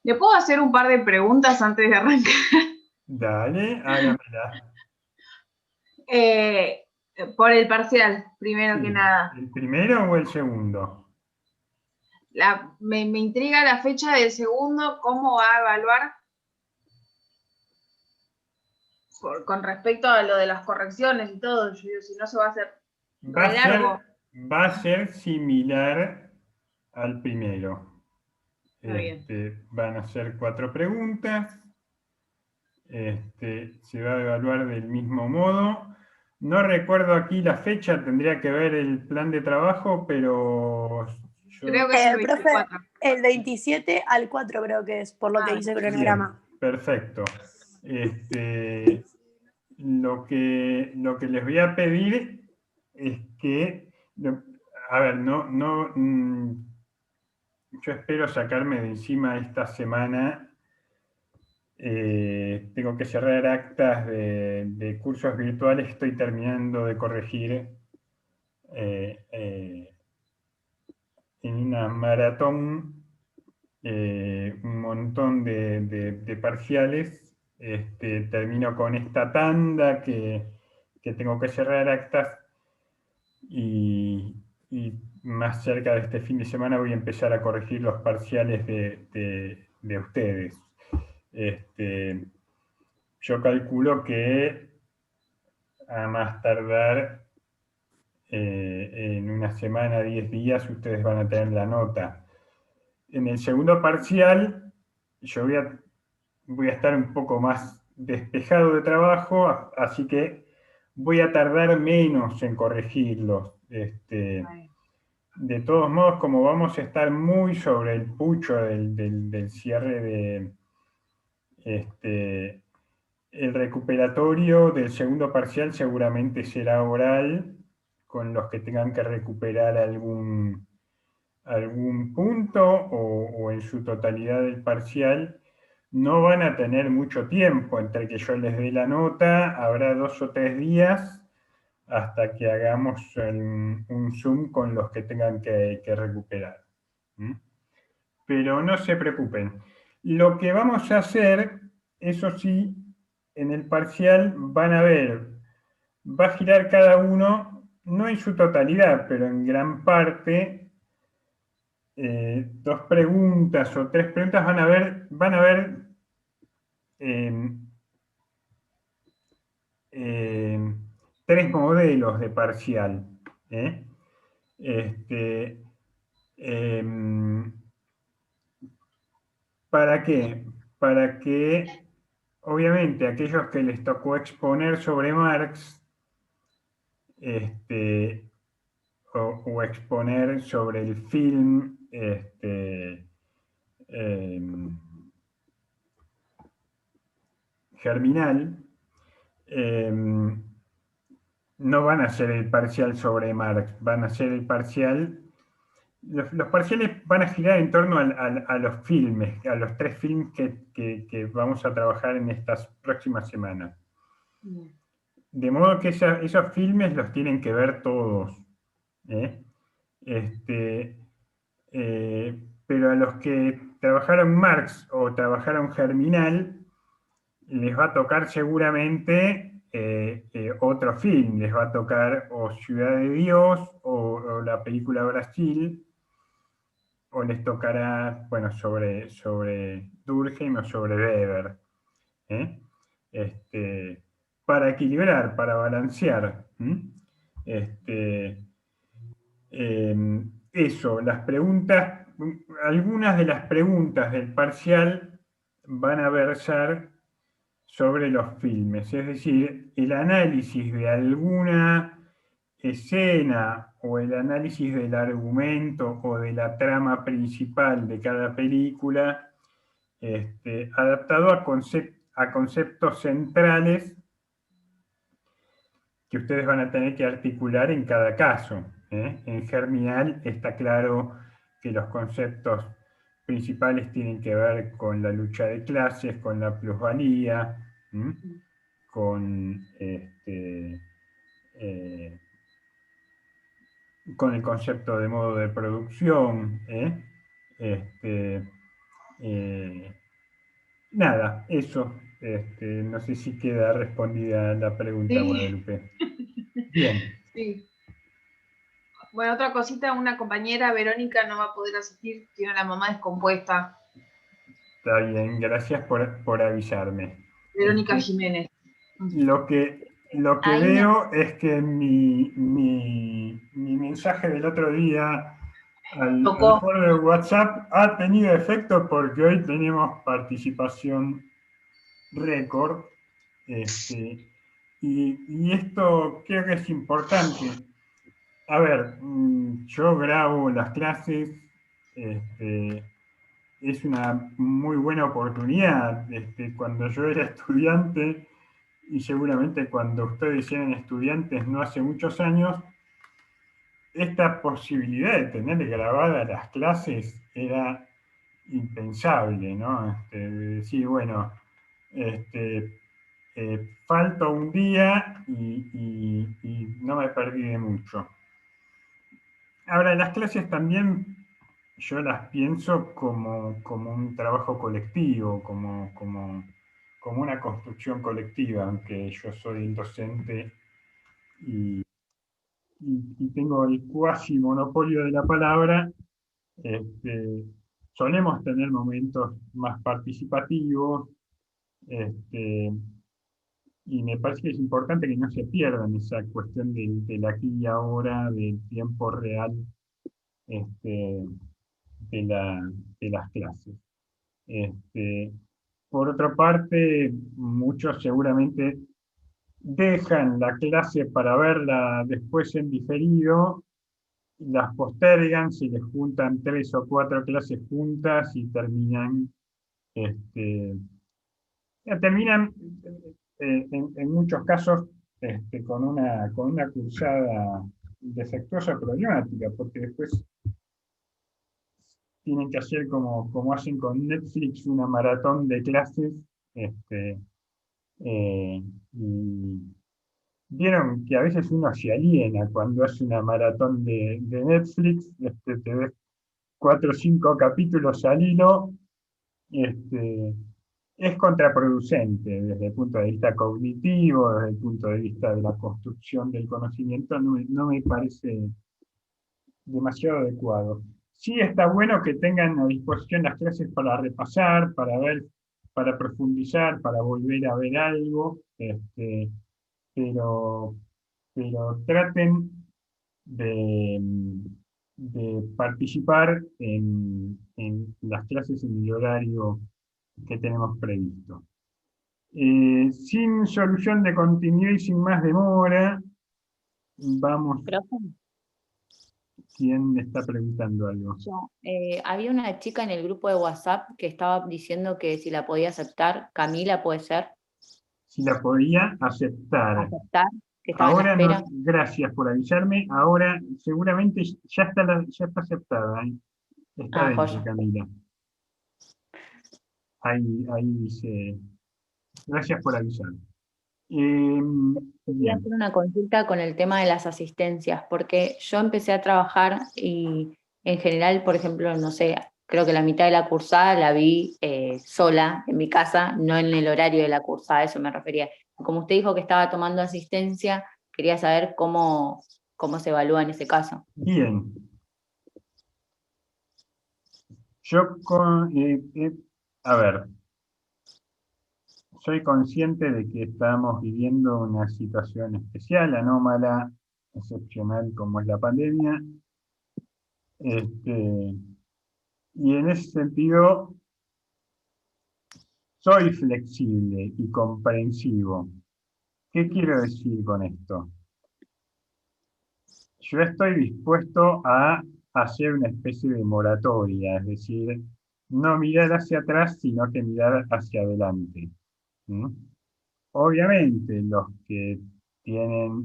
¿Le puedo hacer un par de preguntas antes de arrancar? Dale, hágamela. Eh, por el parcial, primero que Sí, nada. ¿el primero o el segundo? Me intriga la fecha del segundo, cómo va a evaluar con respecto a lo de las correcciones y todo. Yo digo, si no se va a hacer Va re a ser, largo. va a ser similar al primero. Está bien. Van a ser 4 preguntas. Se va a evaluar del mismo modo. No recuerdo aquí la fecha, tendría que ver el plan de trabajo, pero Creo yo... que es el Profe, 24. el 27 al 4 creo que es, por lo que Ah, dice el Bien, cronograma. perfecto. Lo que les voy a pedir es que, a ver, yo espero sacarme de encima esta semana. Tengo que cerrar actas de cursos virtuales, estoy terminando de corregir en una maratón un montón de parciales. Termino con esta tanda que tengo que cerrar actas y, y más cerca de este fin de semana voy a empezar a corregir los parciales de ustedes. Este, yo calculo que a más tardar en una semana, 10 días, ustedes van a tener la nota. En el segundo parcial, yo voy a estar un poco más despejado de trabajo, así que voy a tardar menos en corregirlos. De todos modos, como vamos a estar muy sobre el pucho del cierre este, el recuperatorio del segundo parcial seguramente será oral, con los que tengan que recuperar algún punto o en su totalidad del parcial. No van a tener mucho tiempo entre que yo les dé la nota, habrá 2 o 3 días hasta que hagamos un Zoom con los que tengan que recuperar. ¿Mm? Pero no se preocupen. Lo que vamos a hacer, eso sí, en el parcial van a ver, va a girar cada uno, no en su totalidad, pero en gran parte, 2 preguntas o 3 preguntas van a ver eh, eh, 3 modelos de parcial. ¿Eh? Este, em, ¿Para qué? Para que, obviamente, aquellos que les tocó exponer sobre Marx, este, o exponer sobre el film, em, Germinal, no van a hacer el parcial sobre Marx, van a hacer el parcial. Los parciales van a girar en torno a los filmes, a los 3 films que vamos a trabajar en estas próximas semanas. Bien. De modo que esos filmes los tienen que ver todos. ¿Eh? Este, pero a los que trabajaron Marx o trabajaron Germinal, les va a tocar seguramente otro film, les va a tocar o Ciudad de Dios o la película Brasil, o les tocará, bueno, sobre Durkheim o sobre Weber. ¿Eh? Este, para equilibrar, para balancear. Este, Eso, las preguntas, algunas de las preguntas del parcial van a versar sobre los filmes, es decir, el análisis de alguna escena o el análisis del argumento o de la trama principal de cada película, adaptado a conceptos centrales que ustedes van a tener que articular en cada caso. En Germinal está claro que los conceptos principales tienen que ver con la lucha de clases, con la plusvalía, con, eh, con el concepto de modo de producción. Nada, eso. No sé si queda respondida la pregunta, Sí. Guadalupe. Bien. Sí. Bueno, otra cosita, una compañera, Verónica, no va a poder asistir, tiene la mamá descompuesta. Está bien, gracias por avisarme. Verónica Jiménez. Lo que Ahí me- veo es que mi mensaje del otro día al Tocó. foro de WhatsApp ha tenido efecto porque hoy tenemos participación récord. Y esto creo que es importante. A ver, yo grabo las clases, es una muy buena oportunidad. Cuando yo era estudiante, y seguramente cuando ustedes eran estudiantes no hace muchos años, esta posibilidad de tener grabadas las clases era impensable, ¿no? De decir, bueno, falto un día y no me perdí de mucho. Ahora, las clases también yo las pienso como un trabajo colectivo, como una construcción colectiva, aunque yo soy docente y, y tengo el cuasi monopolio de la palabra. este, Solemos tener momentos más participativos, este, y me parece que es importante que no se pierdan esa cuestión del aquí y ahora, del tiempo real, este, de, de las clases. Este, por otra parte, muchos seguramente dejan la clase para verla después en diferido, las postergan, se les juntan 3 o 4 clases juntas y este, terminan en muchos casos con una cursada defectuosa problemática, porque después tienen que hacer como hacen con Netflix, una maratón de clases. este, y vieron que a veces uno se aliena cuando hace una maratón de Netflix. Te ves 4 o 5 capítulos al hilo. este, es contraproducente desde el punto de vista cognitivo, desde el punto de vista de la construcción del conocimiento. No me parece demasiado adecuado. Sí está bueno que tengan a disposición las clases para repasar, para ver, para profundizar, para volver a ver algo, pero, pero traten de, de participar en las clases en el horario que tenemos previsto. Sin solución de continuidad y sin más demora, vamos. Profe, ¿Quién está preguntando algo? había una chica en el grupo de WhatsApp que estaba diciendo que si la podía aceptar, Camila puede ser, Si la podía aceptar. aceptar, que estaba en la Ahora no, espera. gracias por avisarme. Ahora seguramente ya está aceptada. Está Ah, dentro, joya. Camila. Ahí dice. Gracias por avisar. Quería Bien. hacer una consulta con el tema de las asistencias, porque yo empecé a trabajar y en general, por ejemplo, no sé, creo que la mitad de la cursada la vi sola en mi casa, no en el horario de la cursada, a eso me refería. Como usted dijo que estaba tomando asistencia, quería saber cómo se evalúa en ese caso. Bien. A ver, soy consciente de que estamos viviendo una situación especial, anómala, excepcional como es la pandemia. Y en ese sentido, soy flexible y comprensivo. ¿Qué quiero decir con esto? Yo estoy dispuesto a hacer una especie de moratoria, es decir, no mirar hacia atrás, sino que mirar hacia adelante. ¿Mm? Obviamente, los que tienen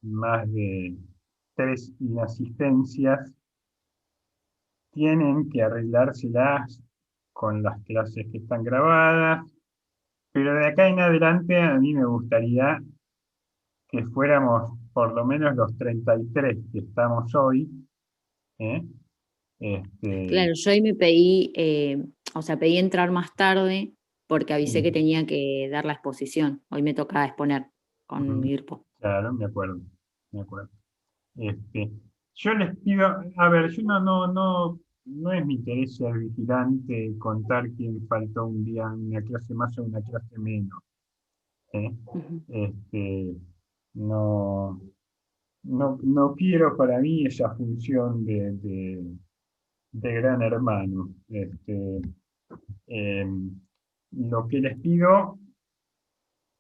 más de 3 inasistencias tienen que arreglárselas con las clases que están grabadas, pero de acá en adelante a mí me gustaría que fuéramos por lo menos los 33 que estamos hoy, ¿eh? Claro, yo ahí me pedí, o sea, pedí entrar más tarde porque avisé que Sí. tenía que dar la exposición. Hoy me toca exponer con Ujú. IRPO. Claro, me acuerdo. Yo les pido, a ver, yo no es mi interés ser vigilante, contar quién faltó un día en una clase más o una clase menos. ¿Eh? Ujú. Este, no, no quiero para mí esa función de gran hermano. Lo que les pido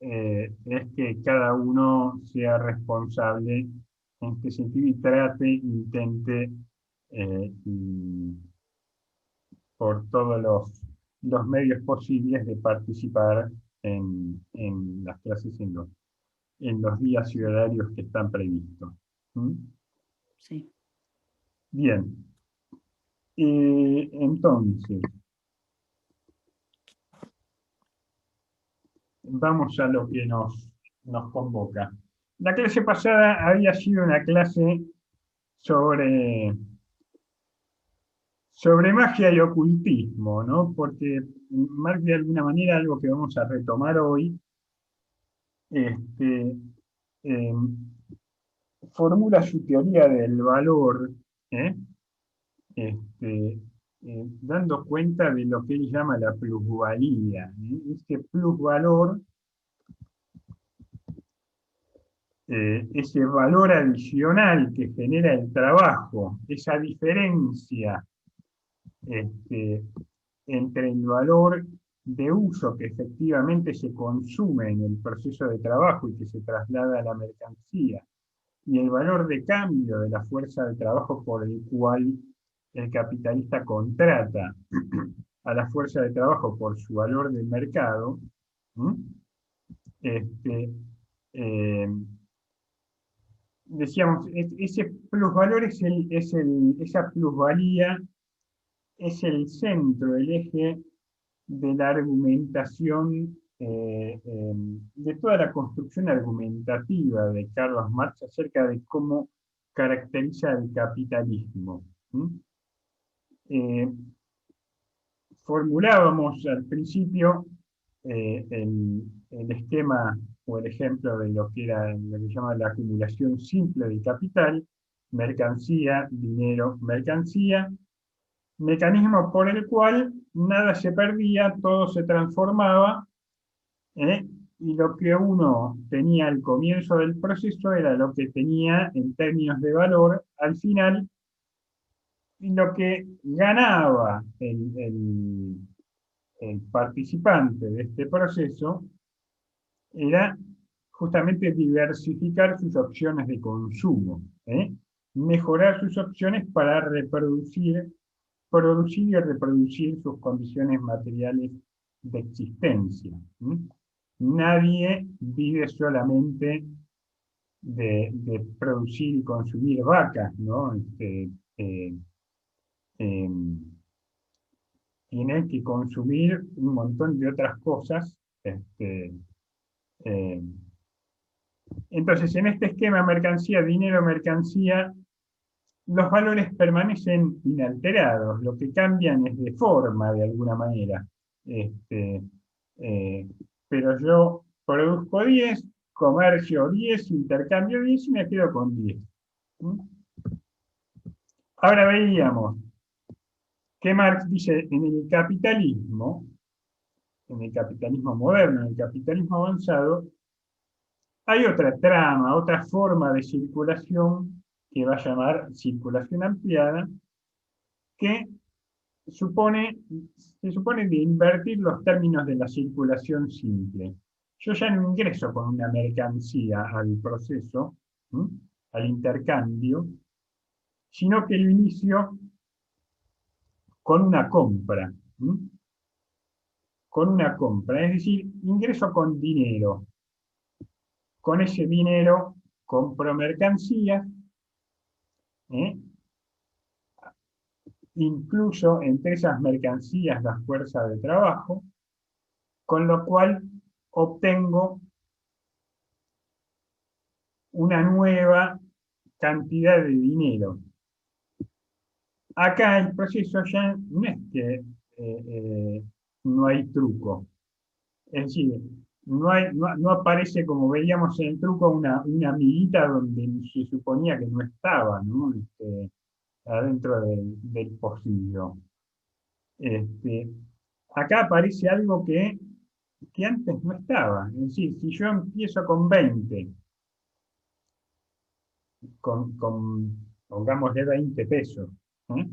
es que cada uno sea responsable en este sentido y intente por todos los medios posibles de participar en las clases en los días y horarios que están previstos. ¿Mm? Sí. Bien, entonces, vamos a lo que nos convoca. La clase pasada había sido una clase sobre, sobre magia y ocultismo, ¿no? Porque más de alguna manera algo que vamos a retomar hoy, este, eh, formula su teoría del valor, ¿eh? este, dando cuenta de lo que él llama la plusvalía. Este plusvalor, ese valor adicional que genera el trabajo, esa diferencia este, entre el valor de uso que efectivamente se consume en el proceso de trabajo y que se traslada a la mercancía, y el valor de cambio de la fuerza de trabajo por el cual el capitalista contrata a la fuerza de trabajo por su valor del mercado, ¿m? este, eh, decíamos, ese plusvalor esa plusvalía es el centro, el eje de la argumentación, de toda la construcción argumentativa de Carlos Marx acerca de cómo caracteriza el capitalismo. Eh, Formulábamos al principio el esquema o el ejemplo de lo que era lo que se llama la acumulación simple del capital, mercancía, dinero, mercancía, mecanismo por el cual nada se perdía, todo se transformaba, ¿eh? Y lo que uno tenía al comienzo del proceso era lo que tenía en términos de valor al final, y lo que ganaba el participante de este proceso era justamente diversificar sus opciones de consumo, ¿eh? Mejorar sus opciones para producir y reproducir sus condiciones materiales de existencia. Nadie vive solamente de producir y consumir vacas, ¿no? Eh, eh, Tiene que consumir un montón de otras cosas. Eh, entonces, en este esquema mercancía, dinero, mercancía, los valores permanecen inalterados, lo que cambian es de forma, de alguna manera. Este, eh, pero yo produzco 10, comercio 10, intercambio 10 y me quedo con 10. ¿Mm? Ahora veíamos que Marx dice en el capitalismo moderno, en el capitalismo avanzado, hay otra trama, otra forma de circulación que va a llamar circulación ampliada, que se supone de invertir los términos de la circulación simple. Yo ya no ingreso con una mercancía al proceso, ¿m? Al intercambio, sino que lo inicio con una compra. ¿M? Con una compra, es decir, ingreso con dinero. Con ese dinero compro mercancías, ¿eh? Incluyo entre esas mercancías la fuerza de trabajo, con lo cual obtengo una nueva cantidad de dinero. Acá el proceso ya no es que no hay truco. Es decir, no aparece como veíamos en el truco una amiguita donde se suponía que no estaba, ¿no? Adentro del pocillo. Este, acá aparece algo que antes no estaba. Es decir, si yo empiezo con 20, pongámosle 20 pesos, ¿eh?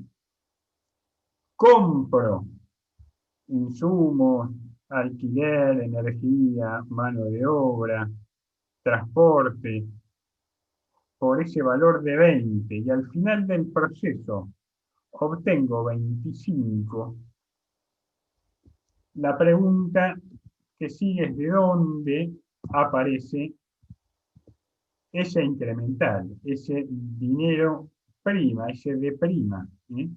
Compro insumos, alquiler, energía, mano de obra, transporte, por ese valor de 20 y al final del proceso obtengo 25, la pregunta que sigue es de dónde aparece ese incremental, ese dinero prima, ese de prima. ¿Eh?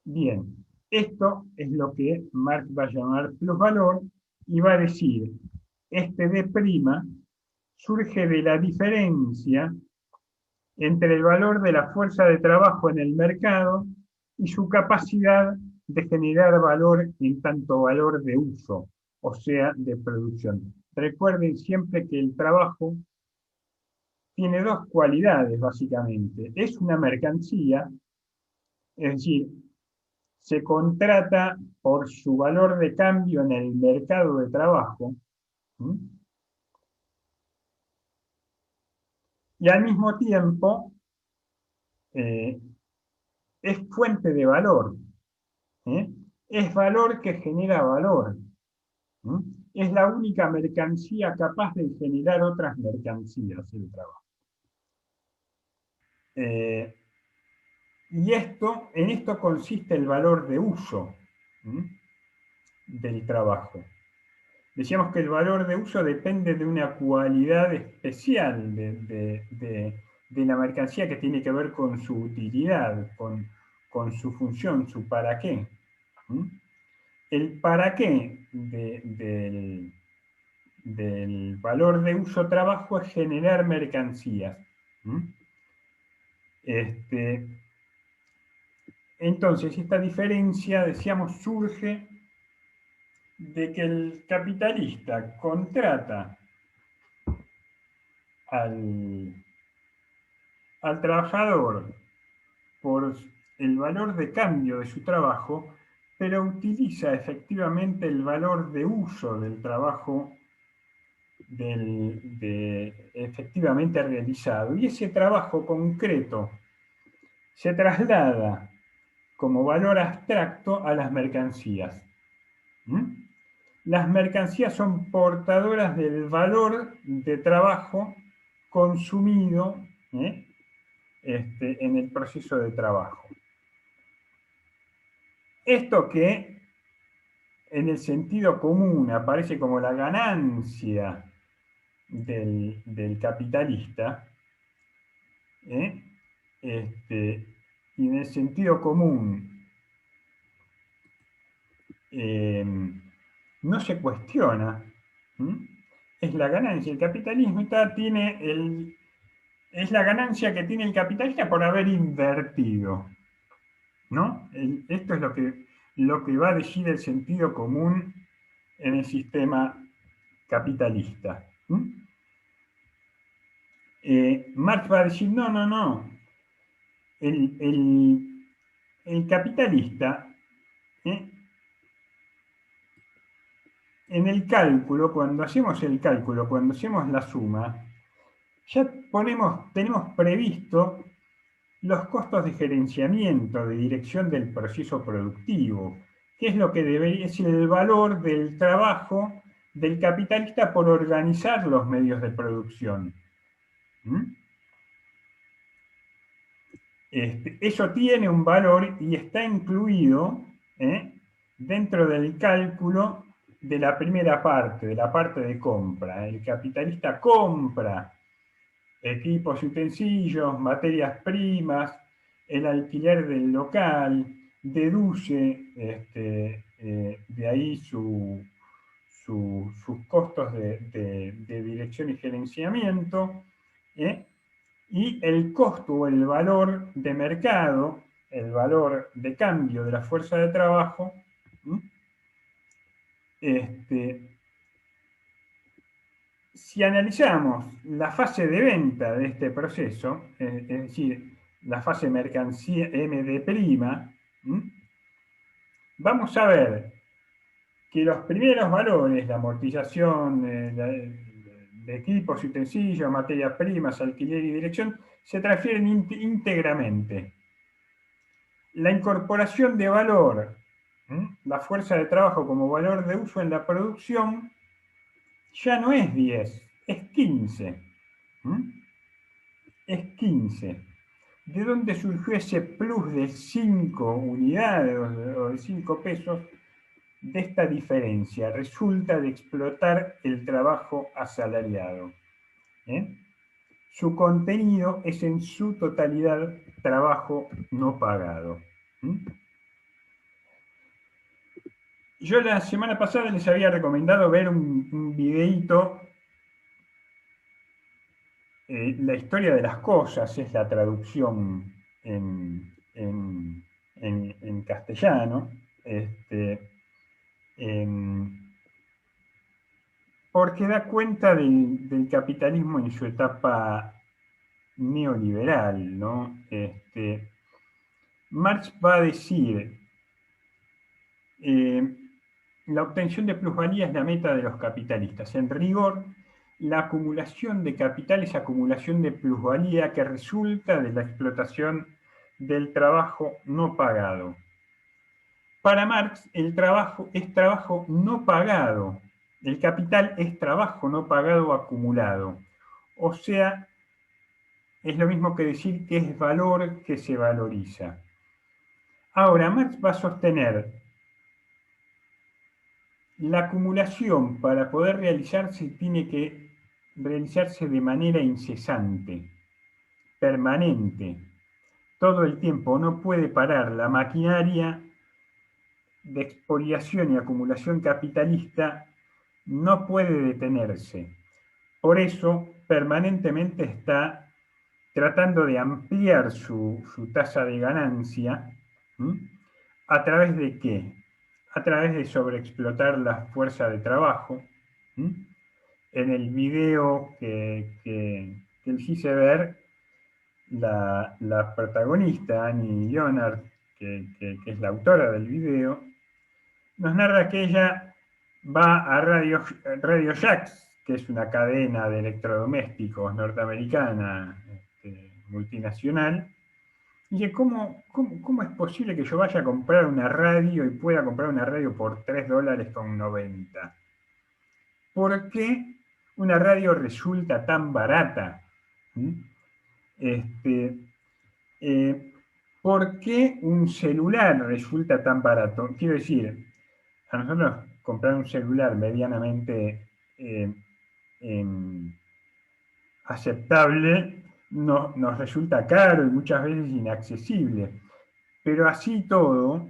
Bien, esto es lo que Marx va a llamar plusvalor y va a decir, este de prima surge de la diferencia entre el valor de la fuerza de trabajo en el mercado y su capacidad de generar valor en tanto valor de uso, o sea, de producción. Recuerden siempre que el trabajo tiene dos cualidades, básicamente. Es una mercancía, es decir, se contrata por su valor de cambio en el mercado de trabajo, ¿sí? Y al mismo tiempo eh, es fuente de valor. ¿Eh? Es valor que genera valor. ¿Eh? Es la única mercancía capaz de generar otras mercancías, el trabajo. Y en esto consiste el valor de uso del trabajo. Decíamos que el valor de uso depende de una cualidad especial de la mercancía que tiene que ver con su utilidad, con su función, su para qué. El para qué del valor de uso trabajo es generar mercancías. Entonces, esta diferencia, decíamos, surge de que el capitalista contrata al trabajador por el valor de cambio de su trabajo, pero utiliza efectivamente el valor de uso del trabajo efectivamente realizado. Y ese trabajo concreto se traslada como valor abstracto a las mercancías. Las mercancías son portadoras del valor de trabajo consumido en el proceso de trabajo. Esto que en el sentido común aparece como la ganancia del capitalista, y en el sentido común no se cuestiona, es la ganancia. El capitalismo es la ganancia que tiene el capitalista por haber invertido, ¿no? Esto es lo que va a decir el sentido común en el sistema capitalista. Marx va a decir, no. El capitalista, en el cálculo, cuando hacemos la suma, ya tenemos previsto los costos de gerenciamiento, de dirección del proceso productivo, que es lo que es el valor del trabajo del capitalista por organizar los medios de producción. Eso tiene un valor y está incluido dentro del cálculo de la primera parte, de la parte de compra. El capitalista compra equipos y utensilios, materias primas, el alquiler del local, deduce de ahí sus costos de dirección y gerenciamiento, y el costo o el valor de mercado, el valor de cambio de la fuerza de trabajo, si analizamos la fase de venta de este proceso, es decir, la fase mercancía MD', vamos a ver que los primeros valores, la amortización de equipos, utensilios, materias primas, alquiler y dirección, se transfieren íntegramente. La incorporación de valor, la fuerza de trabajo como valor de uso en la producción, ya no es 10, es 15. Es 15. ¿De dónde surgió ese plus de 5 unidades o de 5 pesos? De esta diferencia resulta de explotar el trabajo asalariado. Su contenido es en su totalidad trabajo no pagado. Yo la semana pasada les había recomendado ver un videíto, La historia de las cosas, es la traducción en castellano, porque da cuenta del capitalismo en su etapa neoliberal, ¿no? Marx va a decir, la obtención de plusvalía es la meta de los capitalistas. En rigor, la acumulación de capital es acumulación de plusvalía que resulta de la explotación del trabajo no pagado. Para Marx, el trabajo es trabajo no pagado. El capital es trabajo no pagado acumulado. O sea, es lo mismo que decir que es valor que se valoriza. Ahora, Marx va a sostener la acumulación para poder realizarse tiene que realizarse de manera incesante, permanente, todo el tiempo. No puede parar la maquinaria de expoliación y acumulación capitalista, no puede detenerse. Por eso, permanentemente está tratando de ampliar su tasa de ganancia. ¿A través de qué? A través de sobreexplotar la fuerza de trabajo. En el video que les hice ver, la protagonista, Annie Leonard, que es la autora del video, nos narra que ella va a Radio Shack, que es una cadena de electrodomésticos norteamericana, multinacional, y dice, ¿cómo es posible que yo vaya a comprar una radio y pueda comprar una radio por $3,90? ¿Por qué una radio resulta tan barata? ¿Por qué un celular resulta tan barato? Quiero decir, a nosotros comprar un celular medianamente aceptable nos resulta caro y muchas veces inaccesible. Pero así todo,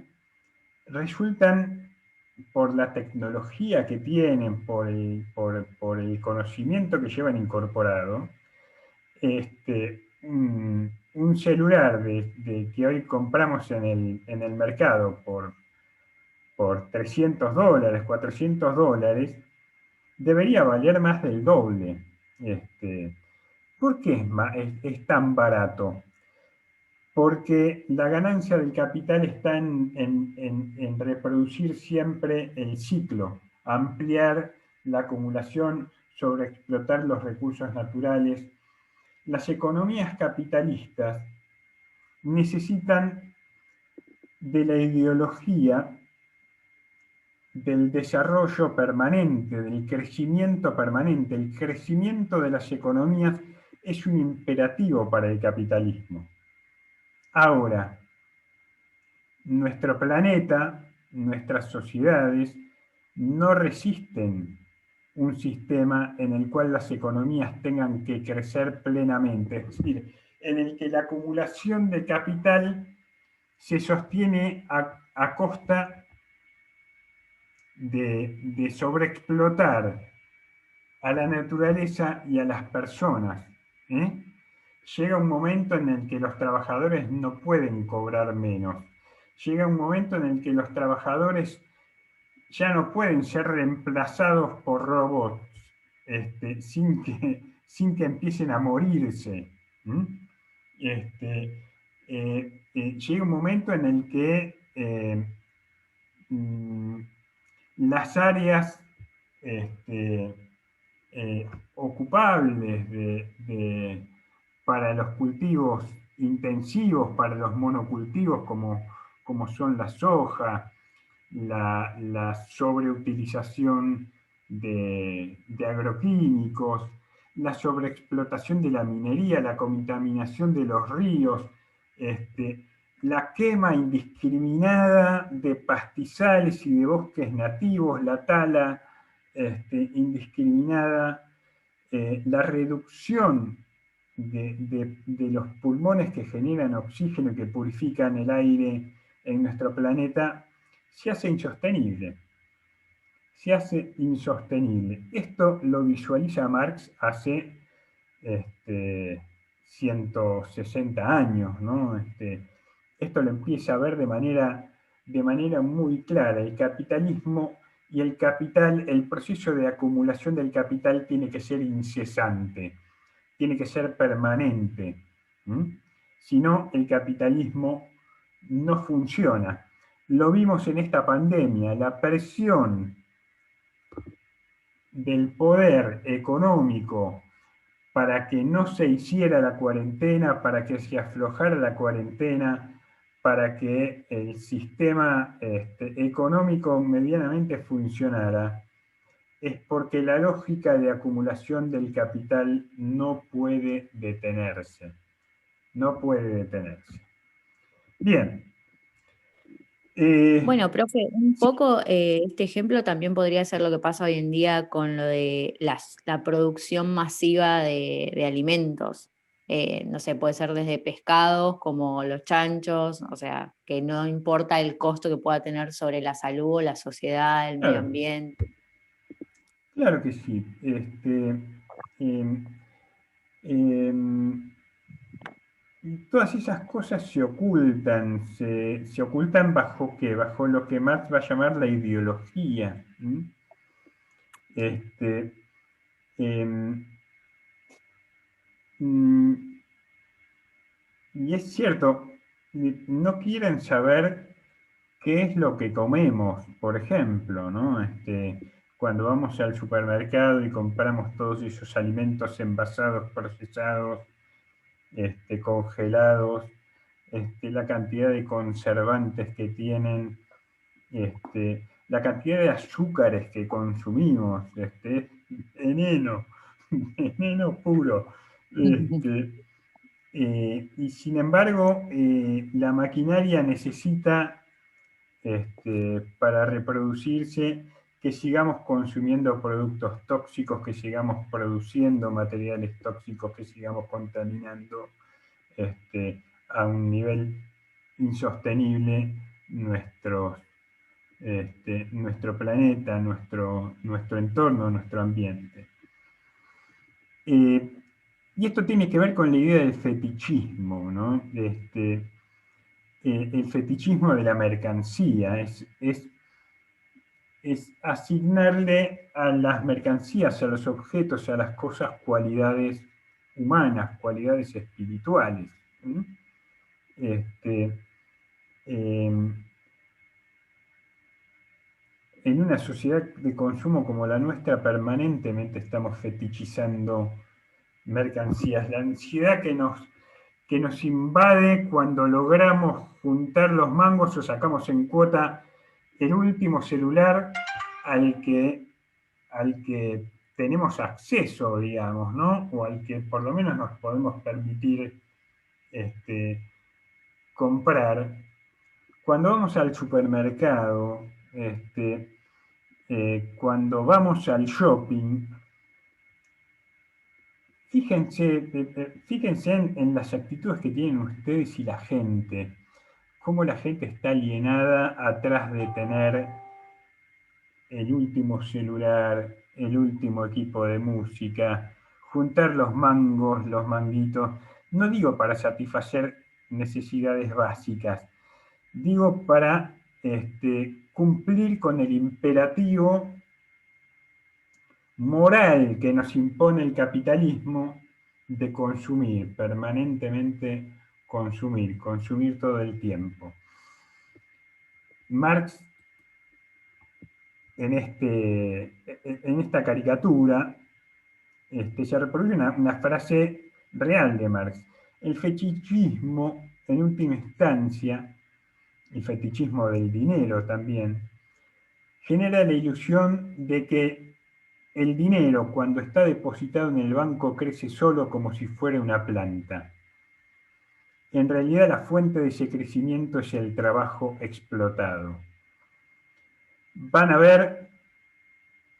resultan, por la tecnología que tienen, por el conocimiento que llevan incorporado, un celular que hoy compramos en el mercado por $300, $400, debería valer más del doble. ¿Por qué es tan barato? Porque la ganancia del capital está en reproducir siempre el ciclo, ampliar la acumulación, sobreexplotar los recursos naturales. Las economías capitalistas necesitan de la ideología del desarrollo permanente, del crecimiento permanente. El crecimiento de las economías es un imperativo para el capitalismo. Ahora, nuestro planeta, nuestras sociedades, no resisten un sistema en el cual las economías tengan que crecer plenamente, es decir, en el que la acumulación de capital se sostiene a costa de sobreexplotar a la naturaleza y a las personas. llega un momento en el que los trabajadores no pueden cobrar menos. Llega un momento en el que los trabajadores ya no pueden ser reemplazados por robots sin que empiecen a morirse. Llega un momento en el que las áreas ocupables para los cultivos intensivos, para los monocultivos como son la soja, la sobreutilización de agroquímicos, la sobreexplotación de la minería, la contaminación de los ríos, la quema indiscriminada de pastizales y de bosques nativos, la tala indiscriminada, la reducción de los pulmones que generan oxígeno y que purifican el aire en nuestro planeta, se hace insostenible. Se hace insostenible. Esto lo visualiza Marx hace 160 años, ¿no? Esto lo empieza a ver de manera muy clara. El capitalismo y el capital, el proceso de acumulación del capital tiene que ser incesante, tiene que ser permanente. Si no, el capitalismo no funciona. Lo vimos en esta pandemia, la presión del poder económico para que no se hiciera la cuarentena, para que se aflojara la cuarentena, para que el sistema económico medianamente funcionara, es porque la lógica de acumulación del capital no puede detenerse. No puede detenerse. Bien. Bueno, profe, un poco este ejemplo también podría ser lo que pasa hoy en día con lo de la producción masiva de alimentos. No sé, puede ser desde pescados como los chanchos, o sea, que no importa el costo que pueda tener sobre la salud, la sociedad, el medio Claro, ambiente. claro que sí. Em, em, Y todas esas cosas se ocultan bajo qué, bajo lo que Marx va a llamar la ideología. Este, em, mm, y es cierto, no quieren saber qué es lo que comemos, por ejemplo, ¿no? Cuando vamos al supermercado y compramos todos esos alimentos envasados, procesados, congelados, la cantidad de conservantes que tienen, la cantidad de azúcares que consumimos, veneno, veneno puro. Y sin embargo, la maquinaria necesita, para reproducirse, que sigamos consumiendo productos tóxicos, que sigamos produciendo materiales tóxicos, que sigamos contaminando a un nivel insostenible nuestro planeta, nuestro entorno, nuestro ambiente. Y esto tiene que ver con la idea del fetichismo, ¿no? El fetichismo de la mercancía es asignarle a las mercancías, a los objetos, a las cosas, cualidades humanas, cualidades espirituales. En una sociedad de consumo como la nuestra, permanentemente estamos fetichizando mercancías. La ansiedad que nos invade cuando logramos juntar los mangos o sacamos en cuota el último celular al que tenemos acceso, digamos, ¿no? O al que por lo menos nos podemos permitir comprar. Cuando vamos al supermercado, cuando vamos al shopping, fíjense en las actitudes que tienen ustedes y la gente, cómo la gente está alienada atrás de tener el último celular, el último equipo de música, juntar los mangos, los manguitos. No digo para satisfacer necesidades básicas, digo para cumplir con el imperativo moral que nos impone el capitalismo de consumir, permanentemente consumir todo el tiempo. Marx, en esta caricatura, se reproduce una frase real de Marx. El fetichismo, en última instancia, el fetichismo del dinero también, genera la ilusión de que el dinero, cuando está depositado en el banco, crece solo como si fuera una planta. En realidad, la fuente de ese crecimiento es el trabajo explotado. Van a ver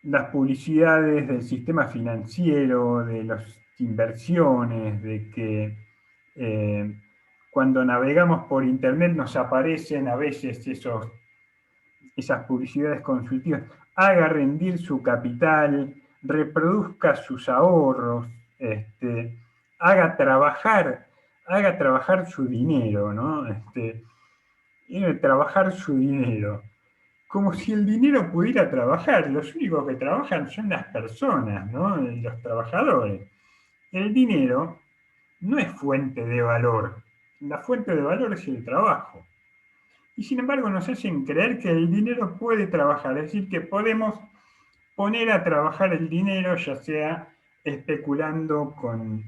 las publicidades del sistema financiero, de las inversiones, de que cuando navegamos por internet nos aparecen a veces esas publicidades consultivas. Haga rendir su capital, reproduzca sus ahorros, haga trabajar su dinero, ¿no? Trabajar su dinero. Como si el dinero pudiera trabajar. Los únicos que trabajan son las personas, ¿no? Los trabajadores. El dinero no es fuente de valor. La fuente de valor es el trabajo. Y sin embargo nos hacen creer que el dinero puede trabajar, es decir, que podemos poner a trabajar el dinero, ya sea especulando con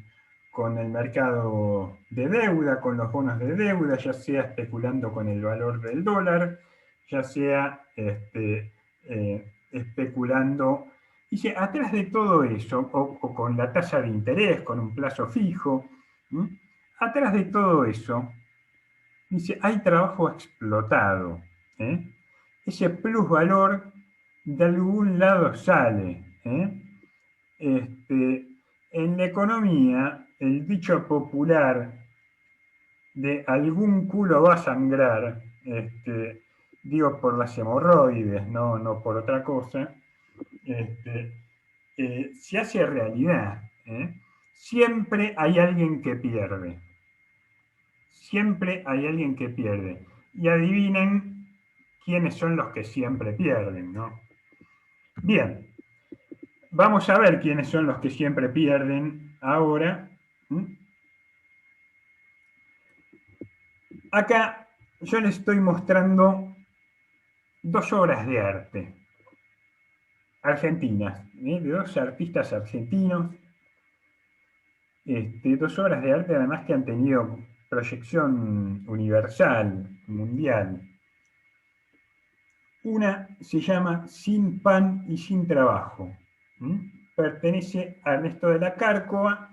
el mercado de deuda, con los bonos de deuda, ya sea especulando con el valor del dólar, ya sea especulando. Dice, atrás de todo eso, o con la tasa de interés, con un plazo fijo, atrás de todo eso, dice, hay trabajo explotado. Ese plusvalor de algún lado sale. En la economía, el dicho popular de algún culo va a sangrar, digo por las hemorroides, no por otra cosa, se hace realidad. Siempre hay alguien que pierde. Siempre hay alguien que pierde. Y adivinen quiénes son los que siempre pierden, ¿no? Bien, vamos a ver quiénes son los que siempre pierden ahora. Acá yo les estoy mostrando dos obras de arte argentinas, de dos artistas argentinos, dos obras de arte además que han tenido proyección universal, mundial. Una se llama Sin pan y sin trabajo. Pertenece a Ernesto de la Cárcova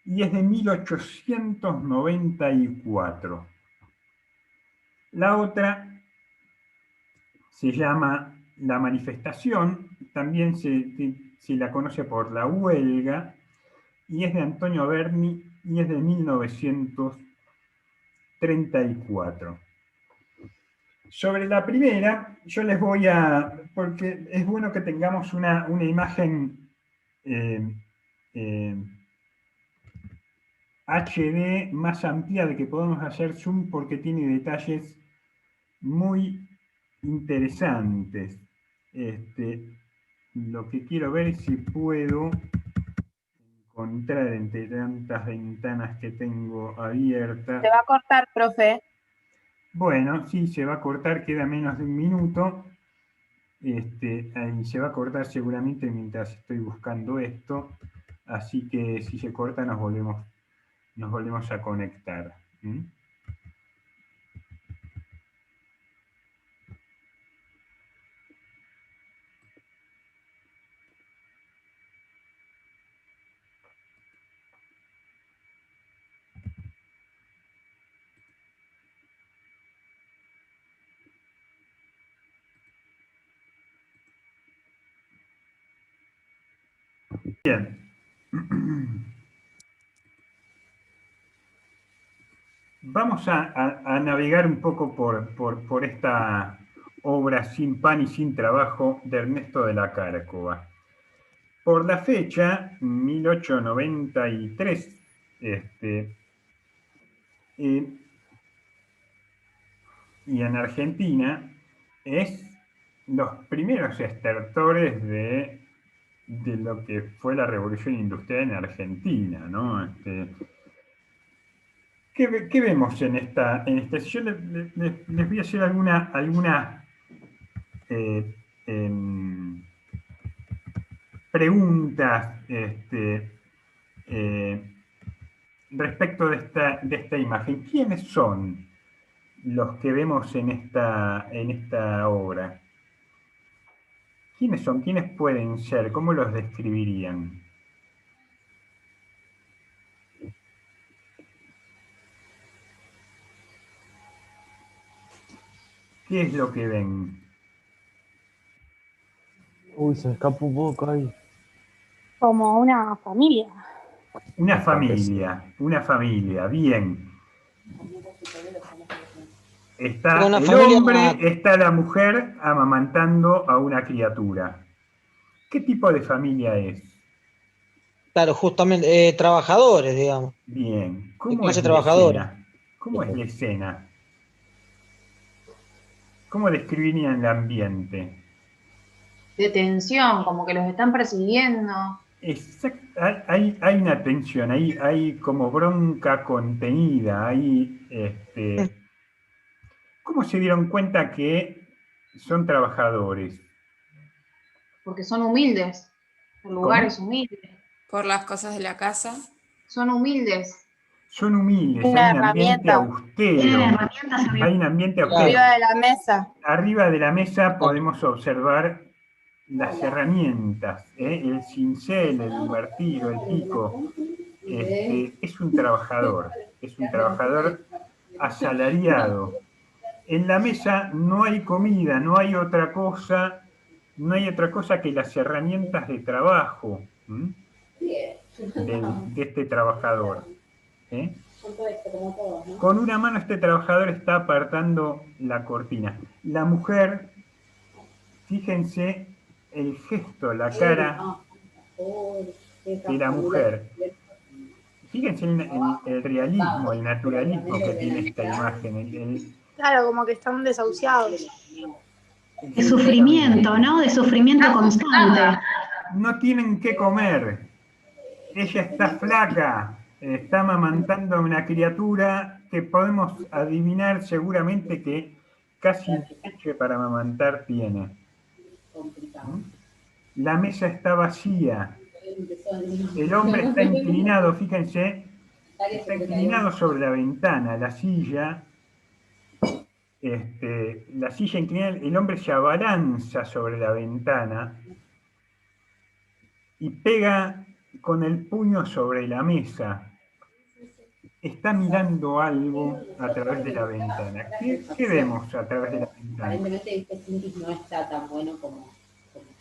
y es de 1894. La otra se llama La Manifestación, también se la conoce por La Huelga, y es de Antonio Berni y es de 1934. Sobre la primera, yo les voy porque es bueno que tengamos una imagen HD más amplia de que podamos hacer zoom porque tiene detalles muy interesantes. Lo que quiero ver es si puedo encontrar entre tantas ventanas que tengo abiertas. Se va a cortar, profe. Bueno, sí, se va a cortar, queda menos de un minuto. Ahí se va a cortar seguramente mientras estoy buscando esto. Así que si se corta nos volvemos a conectar. Bien. Vamos a navegar un poco por esta obra Sin pan y sin trabajo de Ernesto de la Cárcova. Por la fecha, 1893, y en Argentina es los primeros estertores de lo que fue la revolución industrial en Argentina, ¿no? ¿Qué vemos en esta? Yo les voy a hacer algunas preguntas respecto de esta imagen. ¿Quiénes son los que vemos en esta obra? ¿Quiénes son? ¿Quiénes pueden ser? ¿Cómo los describirían? ¿Qué es lo que ven? Uy, se me escapa un poco ahí. Como una familia. Una familia, bien. Está Una el familia, hombre, está la mujer amamantando a una criatura. ¿Qué tipo de familia es? claro, justamente, trabajadores, digamos, Bien. de ¿Cómo clase es la trabajadora. escena? ¿Cómo es la escena? ¿Cómo describirían el ambiente? De tensión, como que los están persiguiendo. Hay una tensión, hay como bronca contenida, ¿cómo se dieron cuenta que son trabajadores? Porque son humildes. El lugar es humilde. Por las cosas de la casa. Son humildes. Son humildes, hay Una un ambiente herramienta. austero. Hay un ambiente austero. Arriba de la mesa. Arriba de la mesa podemos observar las herramientas, el cincel, el martillo, el pico. Es un trabajador asalariado. En la mesa no hay comida, no hay otra cosa que las herramientas de trabajo de este trabajador. Con una mano este trabajador está apartando la cortina. La mujer, fíjense el gesto, la cara de la mujer. Fíjense el realismo, el naturalismo que tiene esta imagen. Claro, como que están desahuciados. De sufrimiento, ¿no? De sufrimiento constante. No tienen qué comer. Ella está flaca, está amamantando a una criatura que podemos adivinar seguramente que casi leche para amamantar tiene. La mesa está vacía. El hombre está inclinado, fíjense, está inclinado sobre la ventana, la silla inclinada, el hombre se abalanza sobre la ventana y pega con el puño sobre la mesa. Está mirando algo a través de la ventana. ¿Qué vemos a través de la ventana? Aparentemente este Cintis no está tan bueno como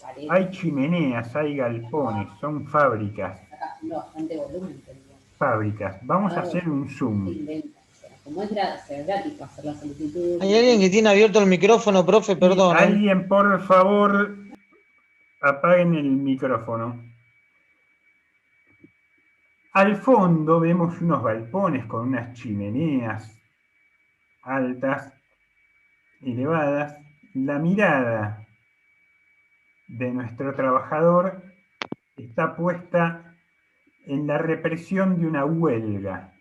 parece. Hay chimeneas, hay galpones, son fábricas. Está haciendo bastante volumen. Fábricas. Vamos a hacer un zoom. Como es gratis para hacer la solicitud. ¿Hay alguien que tiene abierto el micrófono, profe? Perdón. Alguien, por favor, apaguen el micrófono. Al fondo vemos unos galpones con unas chimeneas altas, elevadas. La mirada de nuestro trabajador está puesta en la represión de una huelga.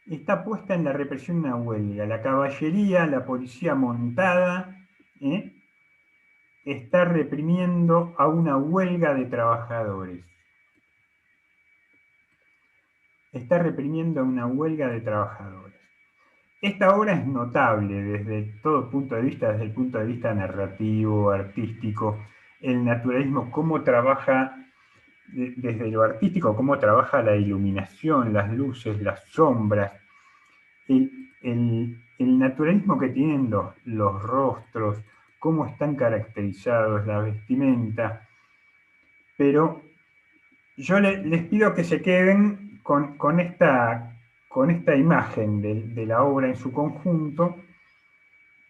Está puesta en la represión de una huelga. La caballería, la policía montada, está reprimiendo a una huelga de trabajadores. Está reprimiendo a una huelga de trabajadores. Esta obra es notable desde todo punto de vista, desde el punto de vista narrativo, artístico, el naturalismo, cómo trabaja desde lo artístico, cómo trabaja la iluminación, las luces, las sombras, el naturalismo que tienen los rostros, cómo están caracterizados, la vestimenta. Pero yo les pido que se queden con esta imagen de la obra en su conjunto,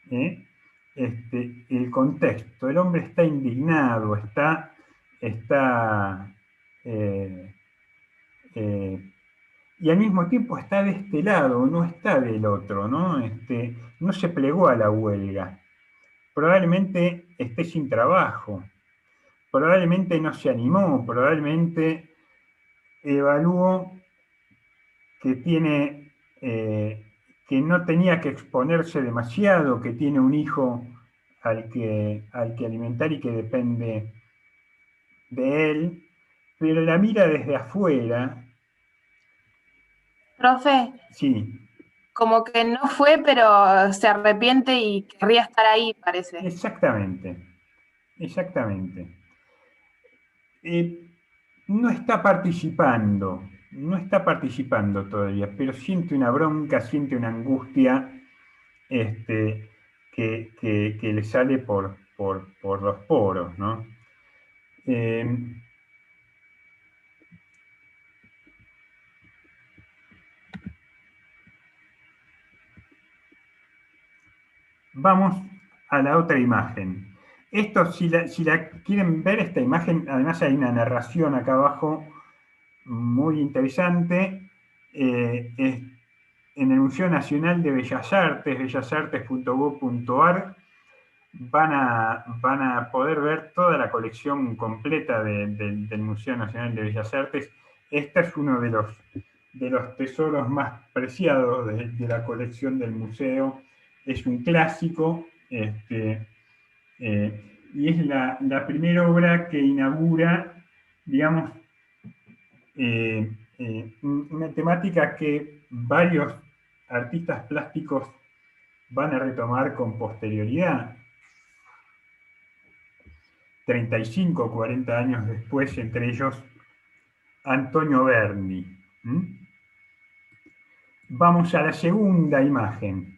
el contexto. El hombre está indignado, y al mismo tiempo está de este lado, no está del otro, ¿no? No se plegó a la huelga. Probablemente esté sin trabajo, probablemente no se animó, probablemente evaluó que tiene, que no tenía que exponerse demasiado, que tiene un hijo al que alimentar y que depende de él, pero la mira desde afuera. Profe, Sí, como que no fue, pero se arrepiente y querría estar ahí, parece. exactamente, exactamente. No está participando, no está participando todavía, pero siente una bronca, siente una angustia que le sale por los poros, ¿no? Vamos a la otra imagen. Esto, si la quieren ver, esta imagen, además hay una narración acá abajo muy interesante. Es en el Museo Nacional de Bellas Artes, bellasartes.gov.ar, van a poder ver toda la colección completa del Museo Nacional de Bellas Artes. Este es uno de los tesoros más preciados de la colección del museo. Es un clásico, y es la primera obra que inaugura, digamos, una temática que varios artistas plásticos van a retomar con posterioridad, 35 o 40 años después, entre ellos Antonio Berni. Vamos a la segunda imagen.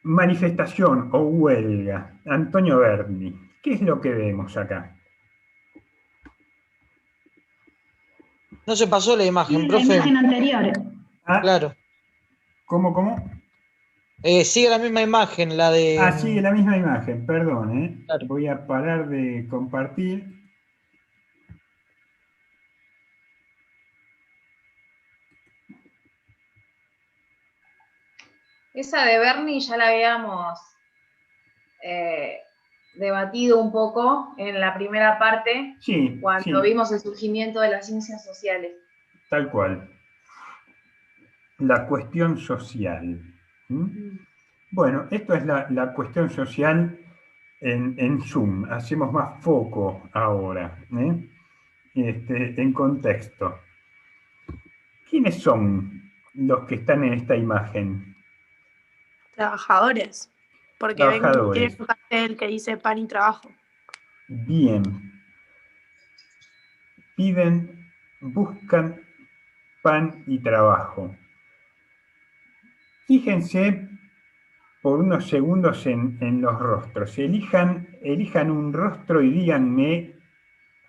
Manifestación o huelga, Antonio Berni. ¿Qué es lo que vemos acá? No se pasó la imagen, La profe. imagen anterior. Claro. ¿Cómo? Sigue la misma imagen, la de... sigue la misma imagen, perdón. Claro. Voy a parar de compartir. Esa de Berni ya la habíamos debatido un poco en la primera parte, Sí, cuando sí, vimos el surgimiento de las ciencias sociales. tal cual. La cuestión social. Bueno, esto es la cuestión social en Zoom. Hacemos más foco ahora, en contexto. ¿Quiénes son los que están en esta imagen? Trabajadores. Porque Trabajadores. tienen un cartel que dice pan y trabajo. Bien. Buscan pan y trabajo. Fíjense por unos segundos en los rostros. Elijan un rostro y díganme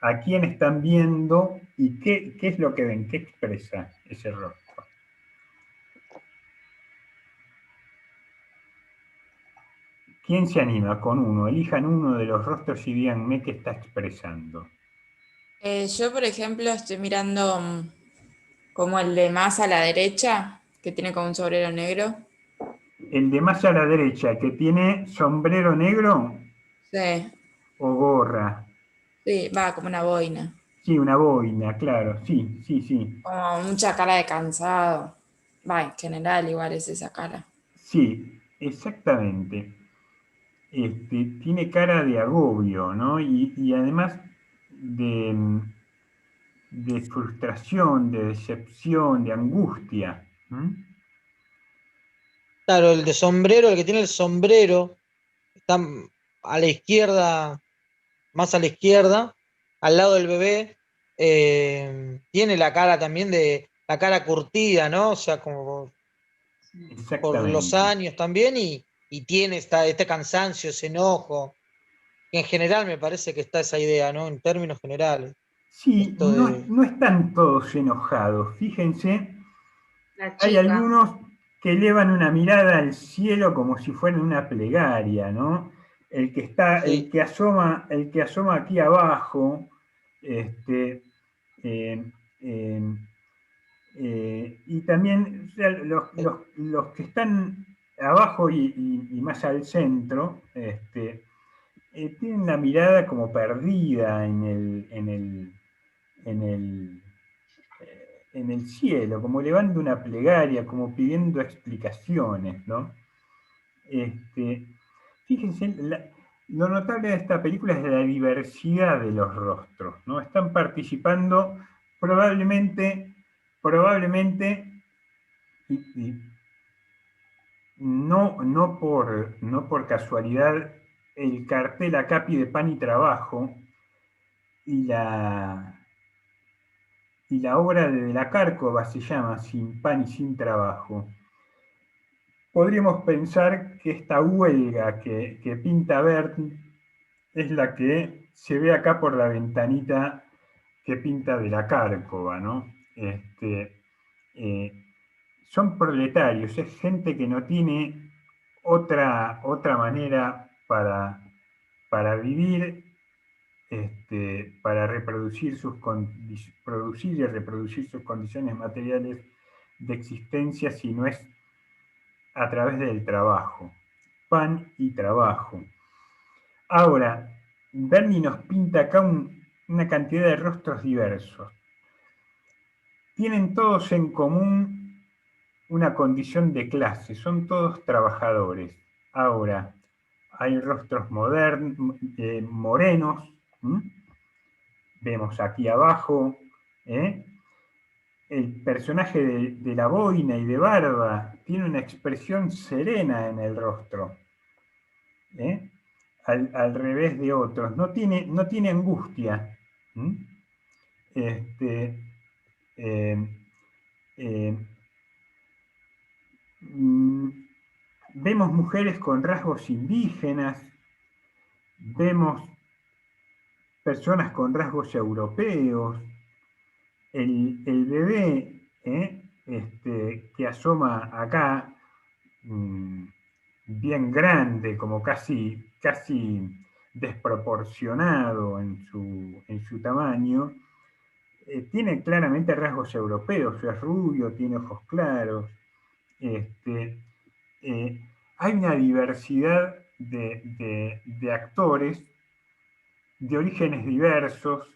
a quién están viendo y qué es lo que ven, qué expresa ese rostro. ¿Quién se anima con uno? Elijan uno de los rostros y díganme qué está expresando. Yo, por ejemplo, estoy mirando como el de más a la derecha, que tiene como un sombrero negro. El de más a la derecha, que tiene sombrero negro Sí, o gorra. sí, va como una boina. Sí, una boina, claro, sí. Como mucha cara de cansado. Va, en general igual es esa cara. Sí, exactamente. Tiene cara de agobio, ¿no? Y además de frustración, de decepción, de angustia. Claro, el de sombrero, el que tiene el sombrero, está a la izquierda, más a la izquierda, al lado del bebé, tiene la cara también la cara curtida, ¿no? O sea, como por los años también, y tiene este cansancio, ese enojo. Y en general me parece que está esa idea, ¿no? En términos generales. Sí, no están todos enojados. Fíjense, hay algunos que elevan una mirada al cielo como si fuera una plegaria, ¿no? El que asoma aquí abajo, Y también, o sea, los que están abajo y más al centro, tienen la mirada como perdida en el cielo, como elevando una plegaria, como pidiendo explicaciones, ¿no? Fíjense, lo notable de esta película es la diversidad de los rostros, ¿no? Están participando probablemente, y no por casualidad, el cartel Acapi de Pan y Trabajo y la obra de la Cárcova se llama Sin Pan y Sin Trabajo. Podríamos pensar que esta huelga que pinta Bert es la que se ve acá por la ventanita que pinta de la Cárcova, ¿no? Son proletarios, es gente que no tiene otra manera para vivir, para producir y reproducir sus condiciones materiales de existencia, si no es a través del trabajo. Pan y trabajo. Ahora, Berni nos pinta acá una cantidad de rostros diversos. Tienen todos en común una condición de clase, son todos trabajadores. Ahora, hay rostros morenos, vemos aquí abajo, el personaje de la boina y de barba tiene una expresión serena en el rostro, al revés de otros, no tiene angustia. Vemos mujeres con rasgos indígenas, vemos personas con rasgos europeos, el bebé que asoma acá, bien grande, como casi desproporcionado en su tamaño, tiene claramente rasgos europeos, es rubio, tiene ojos claros. Hay una diversidad de actores de orígenes diversos,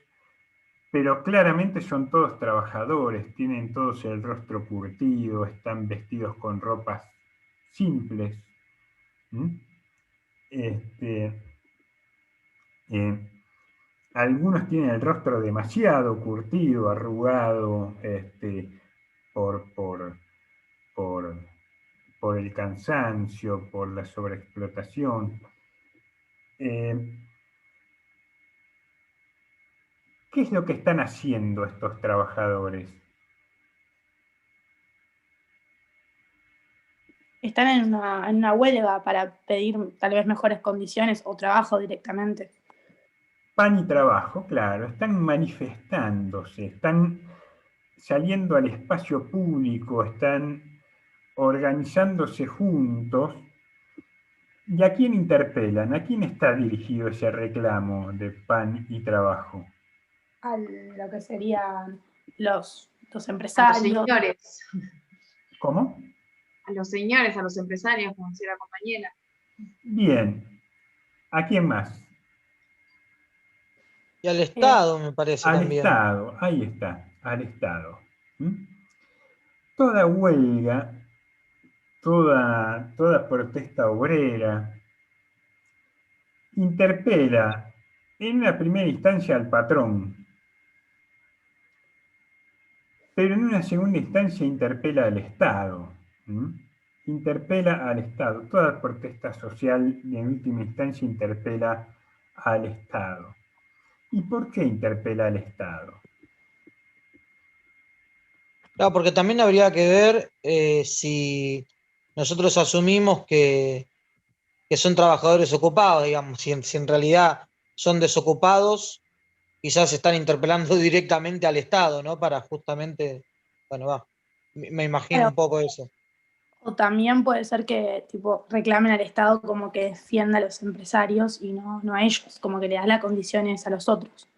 pero claramente son todos trabajadores, tienen todos el rostro curtido, están vestidos con ropas simples. Algunos tienen el rostro demasiado curtido, arrugado, por el cansancio, por la sobreexplotación. ¿Qué es lo que están haciendo estos trabajadores? Están en una huelga para pedir tal vez mejores condiciones o trabajo directamente. Pan y trabajo, claro, están manifestándose, están saliendo al espacio público, están organizándose juntos. ¿Y a quién interpelan? ¿A quién está dirigido ese reclamo de pan y trabajo? A lo que serían los A los empresarios. señores. ¿Cómo? A los señores, a los empresarios, como decía la compañera. Bien. ¿A quién más? Y al Estado, me parece al también. Estado, ahí está, al Estado. Toda huelga, toda protesta obrera interpela en una primera instancia al patrón, pero en una segunda instancia interpela al Estado. Interpela al Estado. Toda protesta social en última instancia interpela al Estado. ¿Y por qué interpela al Estado? Claro, porque también habría que ver si nosotros asumimos que son trabajadores ocupados, digamos, si en realidad son desocupados, quizás están interpelando directamente al Estado, ¿no? Para justamente, bueno, me imagino un poco eso. O también puede ser que tipo reclamen al Estado como que defienda a los empresarios y no a ellos, como que le das las condiciones a los otros.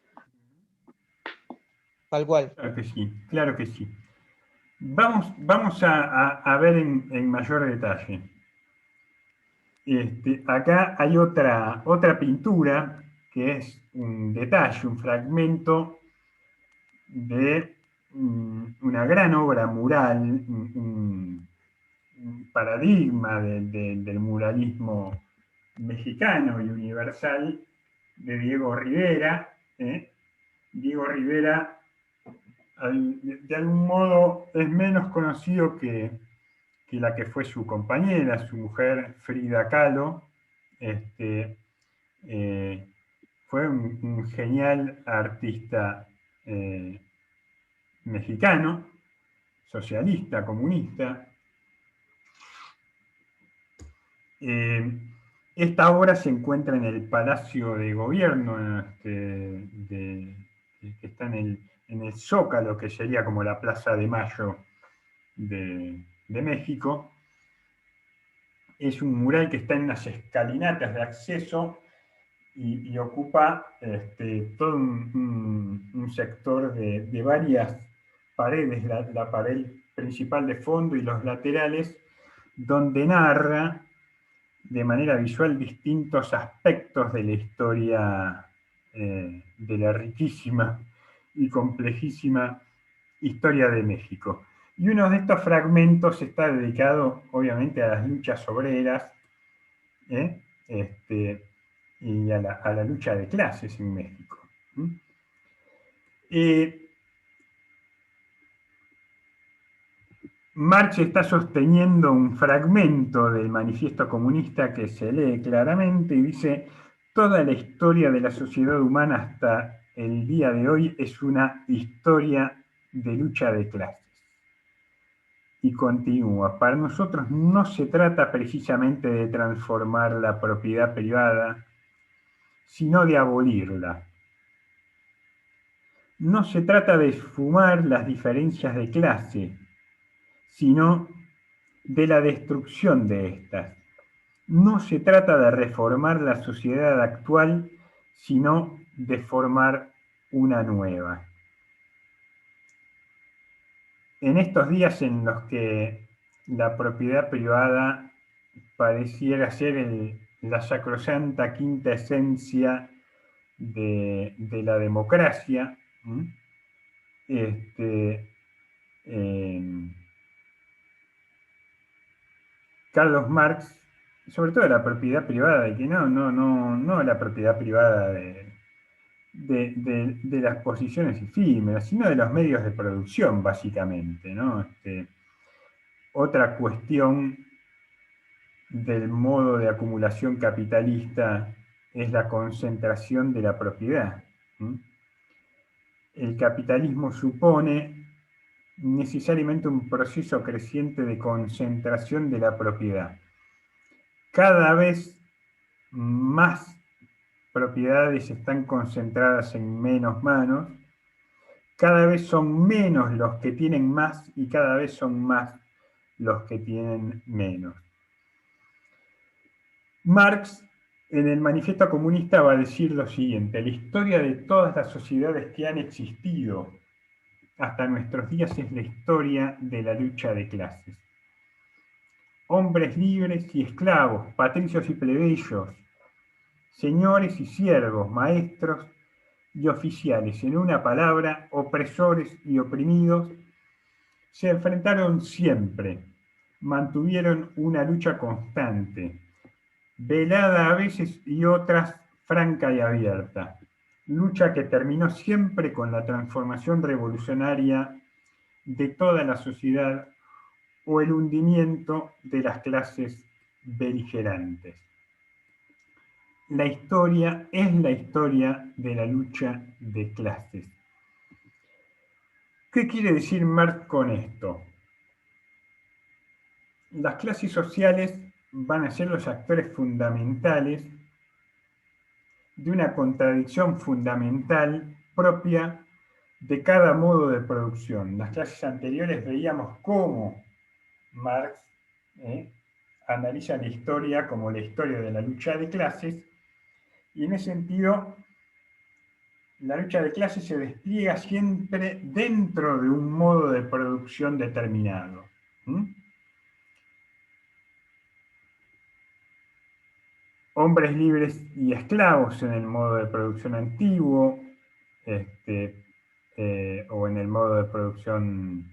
tal cual. Claro que sí, claro que sí. Vamos a ver en mayor detalle. Acá hay otra pintura que es un detalle, un fragmento de una gran obra mural, un paradigma del muralismo mexicano y universal de Diego Rivera. Diego Rivera, de algún modo, es menos conocido que la que fue su compañera, su mujer Frida Kahlo. Fue un genial artista mexicano, socialista, comunista. Esta obra se encuentra en el Palacio de Gobierno, que está en el Zócalo, que sería como la Plaza de Mayo de México. Es un mural que está en unas escalinatas de acceso y ocupa todo un sector de varias paredes, la pared principal de fondo y los laterales, donde narra de manera visual distintos aspectos de la historia, de la riquísima y complejísima historia de México. Y uno de estos fragmentos está dedicado, obviamente, a las luchas obreras y a la lucha de clases en México. Marx está sosteniendo un fragmento del Manifiesto Comunista que se lee claramente y dice: toda la historia de la sociedad humana hasta el día de hoy es una historia de lucha de clases. Y continúa: para nosotros no se trata precisamente de transformar la propiedad privada, sino de abolirla. No se trata de esfumar las diferencias de clase, sino de la destrucción de estas. No se trata de reformar la sociedad actual, sino de formar una nueva. En estos días en los que la propiedad privada pareciera ser la sacrosanta quinta esencia de la democracia, Carlos Marx, sobre todo la propiedad privada, y que no la propiedad privada de las posiciones efímeras, sino de los medios de producción, básicamente, ¿no? Otra cuestión del modo de acumulación capitalista es la concentración de la propiedad. El capitalismo supone necesariamente un proceso creciente de concentración de la propiedad. Cada vez más propiedades están concentradas en menos manos, cada vez son menos los que tienen más y cada vez son más los que tienen menos. Marx, en el Manifiesto Comunista, va a decir lo siguiente: la historia de todas las sociedades que han existido hasta nuestros días es la historia de la lucha de clases. Hombres libres y esclavos, patricios y plebeyos, señores y siervos, maestros y oficiales, en una palabra, opresores y oprimidos, se enfrentaron siempre, mantuvieron una lucha constante, velada a veces y otras franca y abierta, lucha que terminó siempre con la transformación revolucionaria de toda la sociedad o el hundimiento de las clases beligerantes. La historia es la historia de la lucha de clases. ¿Qué quiere decir Marx con esto? Las clases sociales van a ser los actores fundamentales de una contradicción fundamental propia de cada modo de producción. Las clases anteriores veíamos cómo Marx analiza la historia como la historia de la lucha de clases, y en ese sentido la lucha de clases se despliega siempre dentro de un modo de producción determinado. Hombres libres y esclavos en el modo de producción antiguo, o en el modo de producción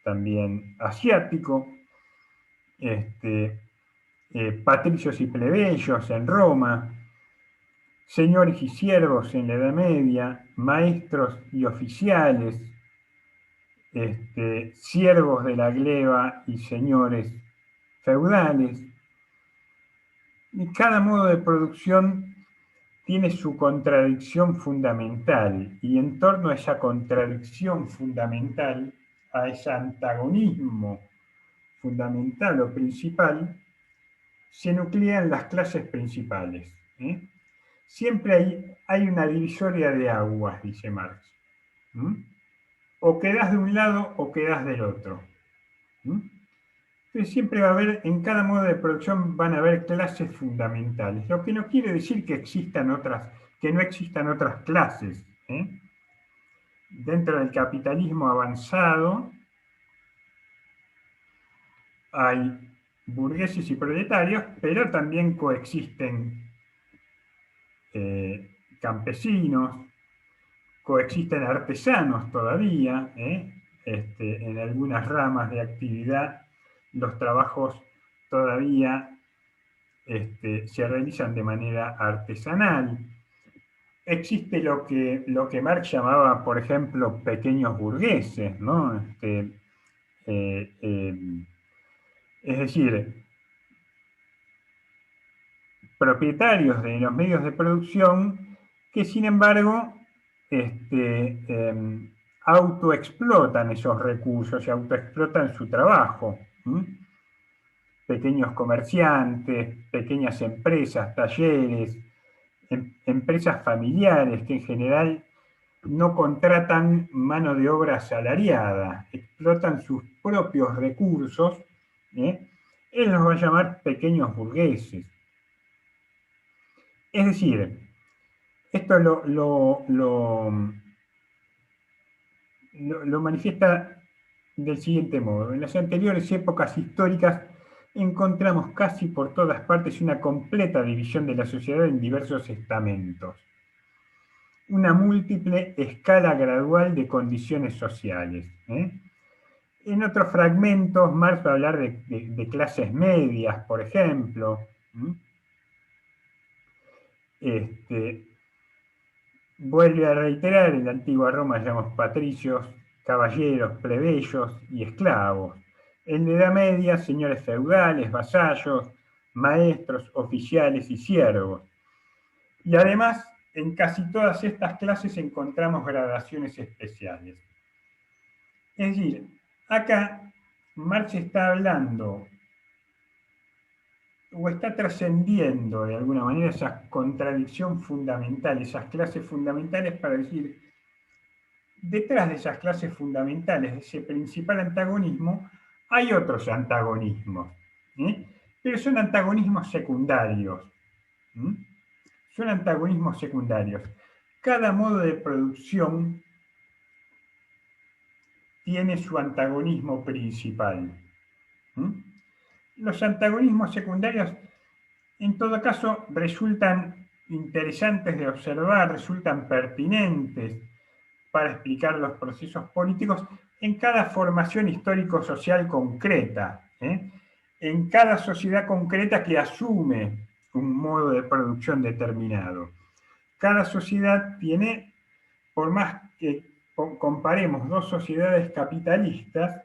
también asiático, patricios y plebeyos en Roma, señores y siervos en la Edad Media, maestros y oficiales, siervos de la gleba y señores feudales. Y cada modo de producción tiene su contradicción fundamental, y en torno a esa contradicción fundamental, a ese antagonismo fundamental o principal, se nuclean las clases principales. Siempre hay una divisoria de aguas, dice Marx. O quedás de un lado o quedás del otro. Entonces siempre va a haber, en cada modo de producción van a haber clases fundamentales, lo que no quiere decir que no existan otras clases. Dentro del capitalismo avanzado hay burgueses y proletarios, pero también coexisten campesinos, coexisten artesanos todavía, en algunas ramas de actividad los trabajos todavía se realizan de manera artesanal. Existe lo que Marx llamaba, por ejemplo, pequeños burgueses, ¿no? Es decir, propietarios de los medios de producción que, sin embargo, autoexplotan esos recursos y autoexplotan su trabajo. Pequeños comerciantes, pequeñas empresas, talleres, empresas familiares que en general no contratan mano de obra asalariada, explotan sus propios recursos. Él los va a llamar pequeños burgueses. Es decir, esto lo manifiesta del siguiente modo. En las anteriores épocas históricas encontramos casi por todas partes una completa división de la sociedad en diversos estamentos, una múltiple escala gradual de condiciones sociales. En otros fragmentos, Marx va a hablar de clases medias, por ejemplo. Vuelve a reiterar, en la antigua Roma llamamos patricios, caballeros, plebeyos y esclavos. En la Edad Media, señores feudales, vasallos, maestros, oficiales y siervos. Y además, en casi todas estas clases encontramos gradaciones especiales. Es decir, acá Marx está hablando o está trascendiendo de alguna manera esa contradicción fundamental, esas clases fundamentales, para decir, detrás de esas clases fundamentales, de ese principal antagonismo, hay otros antagonismos, pero son antagonismos secundarios. Son antagonismos secundarios. Cada modo de producción tiene su antagonismo principal. Los antagonismos secundarios, en todo caso, resultan interesantes de observar, resultan pertinentes para explicar los procesos políticos en cada formación histórico-social concreta, en cada sociedad concreta que asume un modo de producción determinado. Cada sociedad tiene, por más que comparemos dos sociedades capitalistas,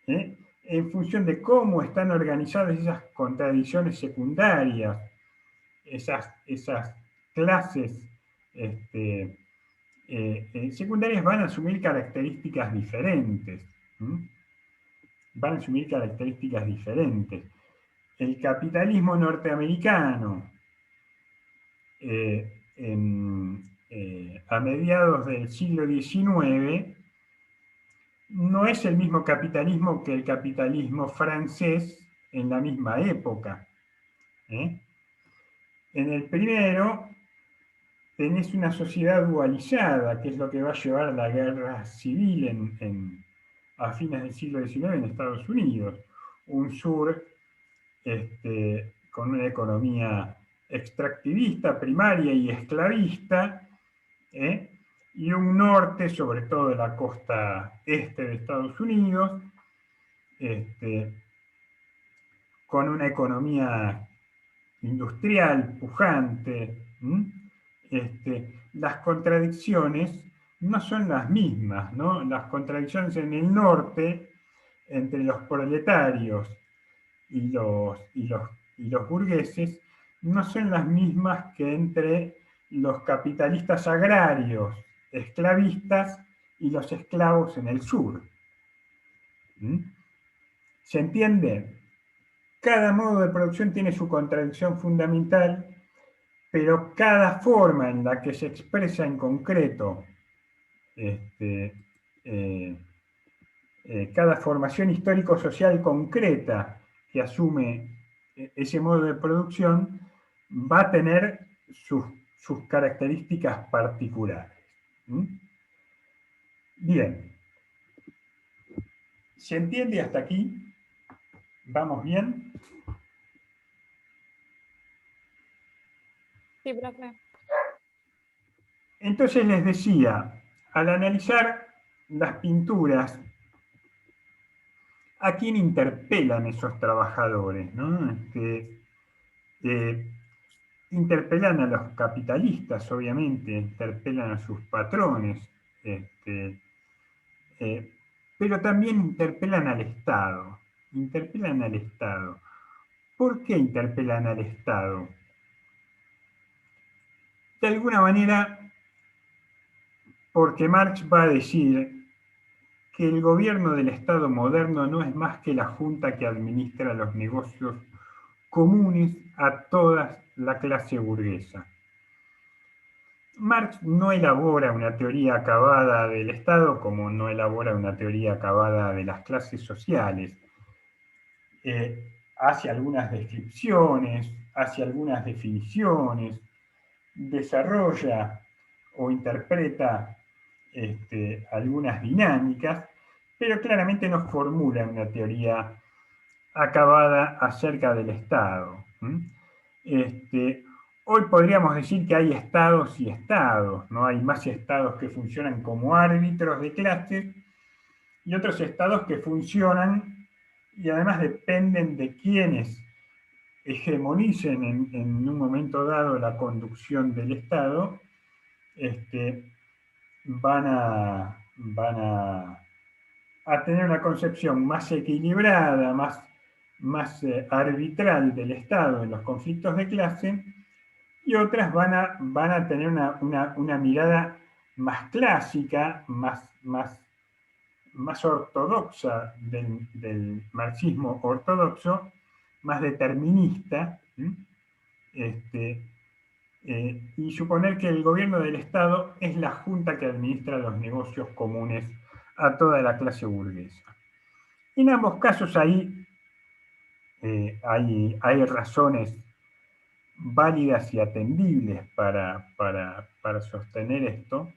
en función de cómo están organizadas esas contradicciones secundarias, esas clases secundarias van a asumir características diferentes. Van a asumir características diferentes. El capitalismo norteamericano, a mediados del siglo XIX, no es el mismo capitalismo que el capitalismo francés en la misma época. En el primero, tenés una sociedad dualizada, que es lo que va a llevar a la guerra civil a fines del siglo XIX en Estados Unidos. Un sur con una economía extractivista, primaria y esclavista, y un norte, sobre todo de la costa este de Estados Unidos, con una economía industrial, pujante. Las contradicciones no son las mismas, ¿no? Las contradicciones en el norte entre los proletarios y los burgueses no son las mismas que entre los capitalistas agrarios, esclavistas y los esclavos en el sur. ¿Se entiende? Cada modo de producción tiene su contradicción fundamental, pero cada forma en la que se expresa en concreto cada formación histórico-social concreta que asume ese modo de producción va a tener sus características particulares. Bien. ¿Se entiende hasta aquí? ¿Vamos bien? Sí, profe. Entonces les decía, al analizar las pinturas, ¿a quién interpelan esos trabajadores? ¿No? Interpelan a los capitalistas, obviamente, interpelan a sus patrones, pero también interpelan al Estado. ¿Por qué interpelan al Estado? De alguna manera, porque Marx va a decir que el gobierno del Estado moderno no es más que la junta que administra los negocios comunes a toda la clase burguesa. Marx no elabora una teoría acabada del Estado como no elabora una teoría acabada de las clases sociales. Hace algunas descripciones, hace algunas definiciones, desarrolla o interpreta algunas dinámicas, pero claramente no formula una teoría acabada acerca del Estado. Hoy podríamos decir que hay estados y estados, ¿no? Hay más estados que funcionan como árbitros de clases y otros estados que funcionan y además dependen de quienes hegemonicen en un momento dado la conducción del Estado, van a tener una concepción más equilibrada, más arbitral del Estado en los conflictos de clase, y otras van a tener una mirada más clásica, más ortodoxa del marxismo ortodoxo, más determinista, y suponer que el gobierno del Estado es la junta que administra los negocios comunes a toda la clase burguesa. En ambos casos hay razones válidas y atendibles para sostener esto.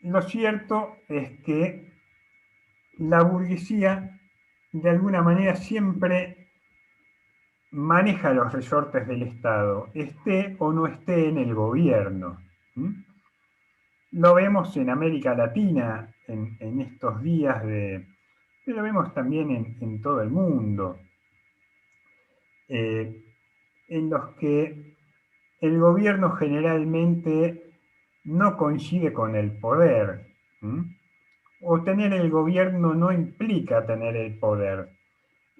Lo cierto es que la burguesía de alguna manera siempre maneja los resortes del Estado, esté o no esté en el gobierno. Lo vemos en América Latina en estos días, pero lo vemos también en todo el mundo, en los que el gobierno generalmente no coincide con el poder. O tener el gobierno no implica tener el poder.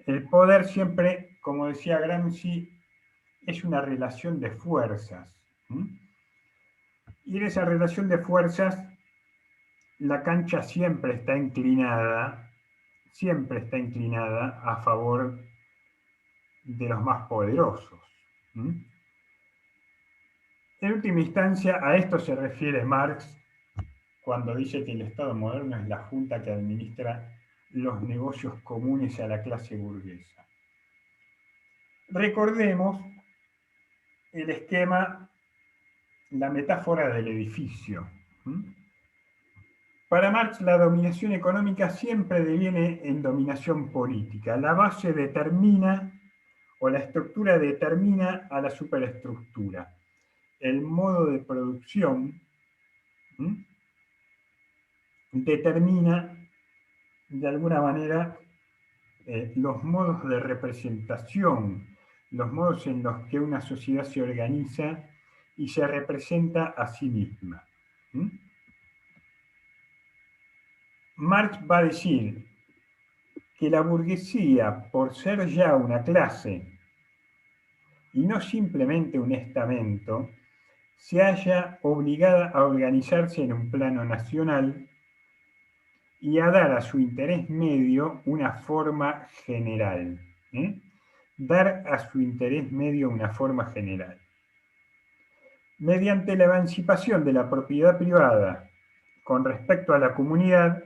El poder siempre, como decía Gramsci, es una relación de fuerzas. Y en esa relación de fuerzas, la cancha siempre está inclinada a favor de los más poderosos. En última instancia, a esto se refiere Marx cuando dice que el Estado moderno es la junta que administra los negocios comunes a la clase burguesa. Recordemos el esquema, la metáfora del edificio. Para Marx, la dominación económica siempre deviene en dominación política. La base determina, o la estructura determina a la superestructura. El modo de producción determina, de alguna manera, los modos de representación, los modos en los que una sociedad se organiza y se representa a sí misma. Marx va a decir que la burguesía, por ser ya una clase y no simplemente un estamento, se halla obligada a organizarse en un plano nacional y a dar a su interés medio una forma general. Dar a su interés medio una forma general. Mediante la emancipación de la propiedad privada con respecto a la comunidad,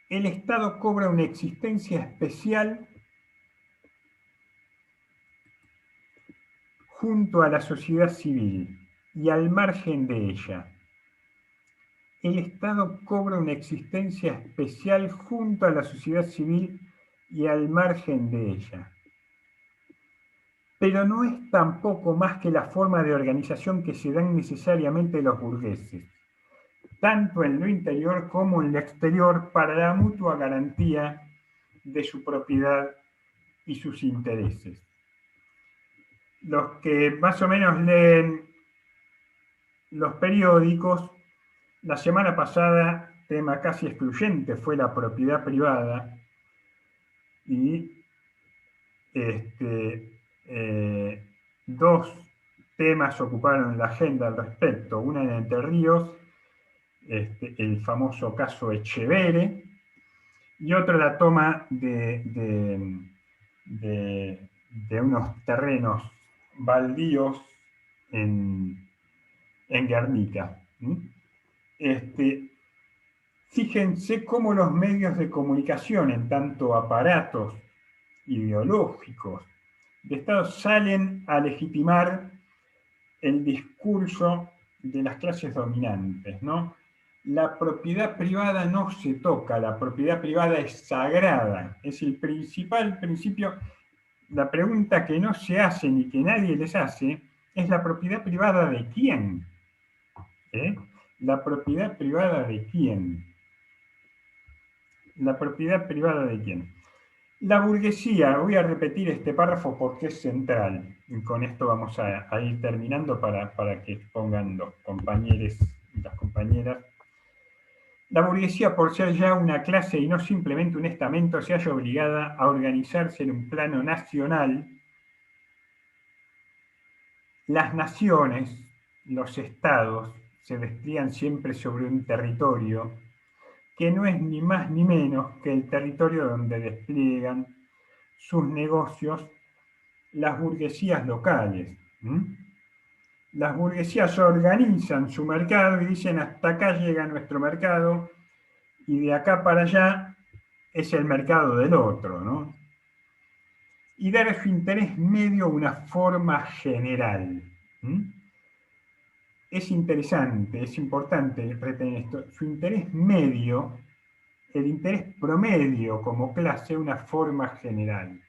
el Estado cobra una existencia especial junto a la sociedad civil y al margen de ella. El Estado cobra una existencia especial junto a la sociedad civil y al margen de ella. Pero no es tampoco más que la forma de organización que se dan necesariamente los burgueses, tanto en lo interior como en lo exterior, para la mutua garantía de su propiedad y sus intereses. Los que más o menos leen los periódicos, la semana pasada, tema casi excluyente fue la propiedad privada, y dos temas ocuparon la agenda al respecto. Una en Entre Ríos, el famoso caso Echevere, y otro la toma de unos terrenos baldíos en Guernica. Fíjense cómo los medios de comunicación, en tanto aparatos ideológicos de Estado, salen a legitimar el discurso de las clases dominantes, ¿no? La propiedad privada no se toca, la propiedad privada es sagrada, es el principal principio. La pregunta que no se hace ni que nadie les hace es: ¿la propiedad privada de quién? ¿La propiedad privada de quién? ¿La propiedad privada de quién? La burguesía, voy a repetir este párrafo porque es central, y con esto vamos a ir terminando para que pongan los compañeros y las compañeras. La burguesía, por ser ya una clase y no simplemente un estamento, se halla obligada a organizarse en un plano nacional. Las naciones, los estados, se despliegan siempre sobre un territorio que no es ni más ni menos que el territorio donde despliegan sus negocios las burguesías locales. Las burguesías organizan su mercado y dicen: hasta acá llega nuestro mercado y de acá para allá es el mercado del otro, ¿no? Y dar a su interés medio una forma general. Es interesante, es importante retener esto. Su interés medio, el interés promedio como clase, una forma general.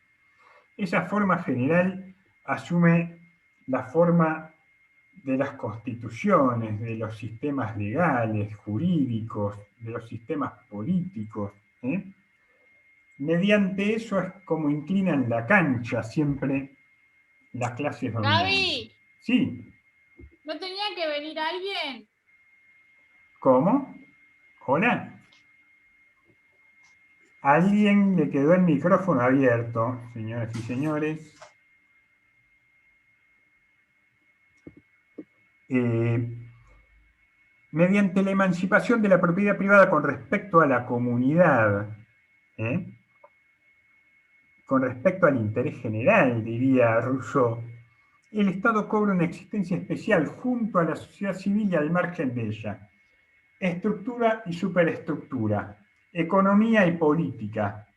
Esa forma general asume la forma de las constituciones, de los sistemas legales, jurídicos, de los sistemas políticos. Mediante eso es como inclinan la cancha siempre las clases dominantes. Gaby, Sí. ¿no tenía que venir alguien? ¿Cómo? ¿Hola? A alguien le quedó el micrófono abierto, señoras y señores. Mediante la emancipación de la propiedad privada con respecto a la comunidad, con respecto al interés general, diría Rousseau, el Estado cobra una existencia especial junto a la sociedad civil y al margen de ella. Estructura y superestructura, economía y política.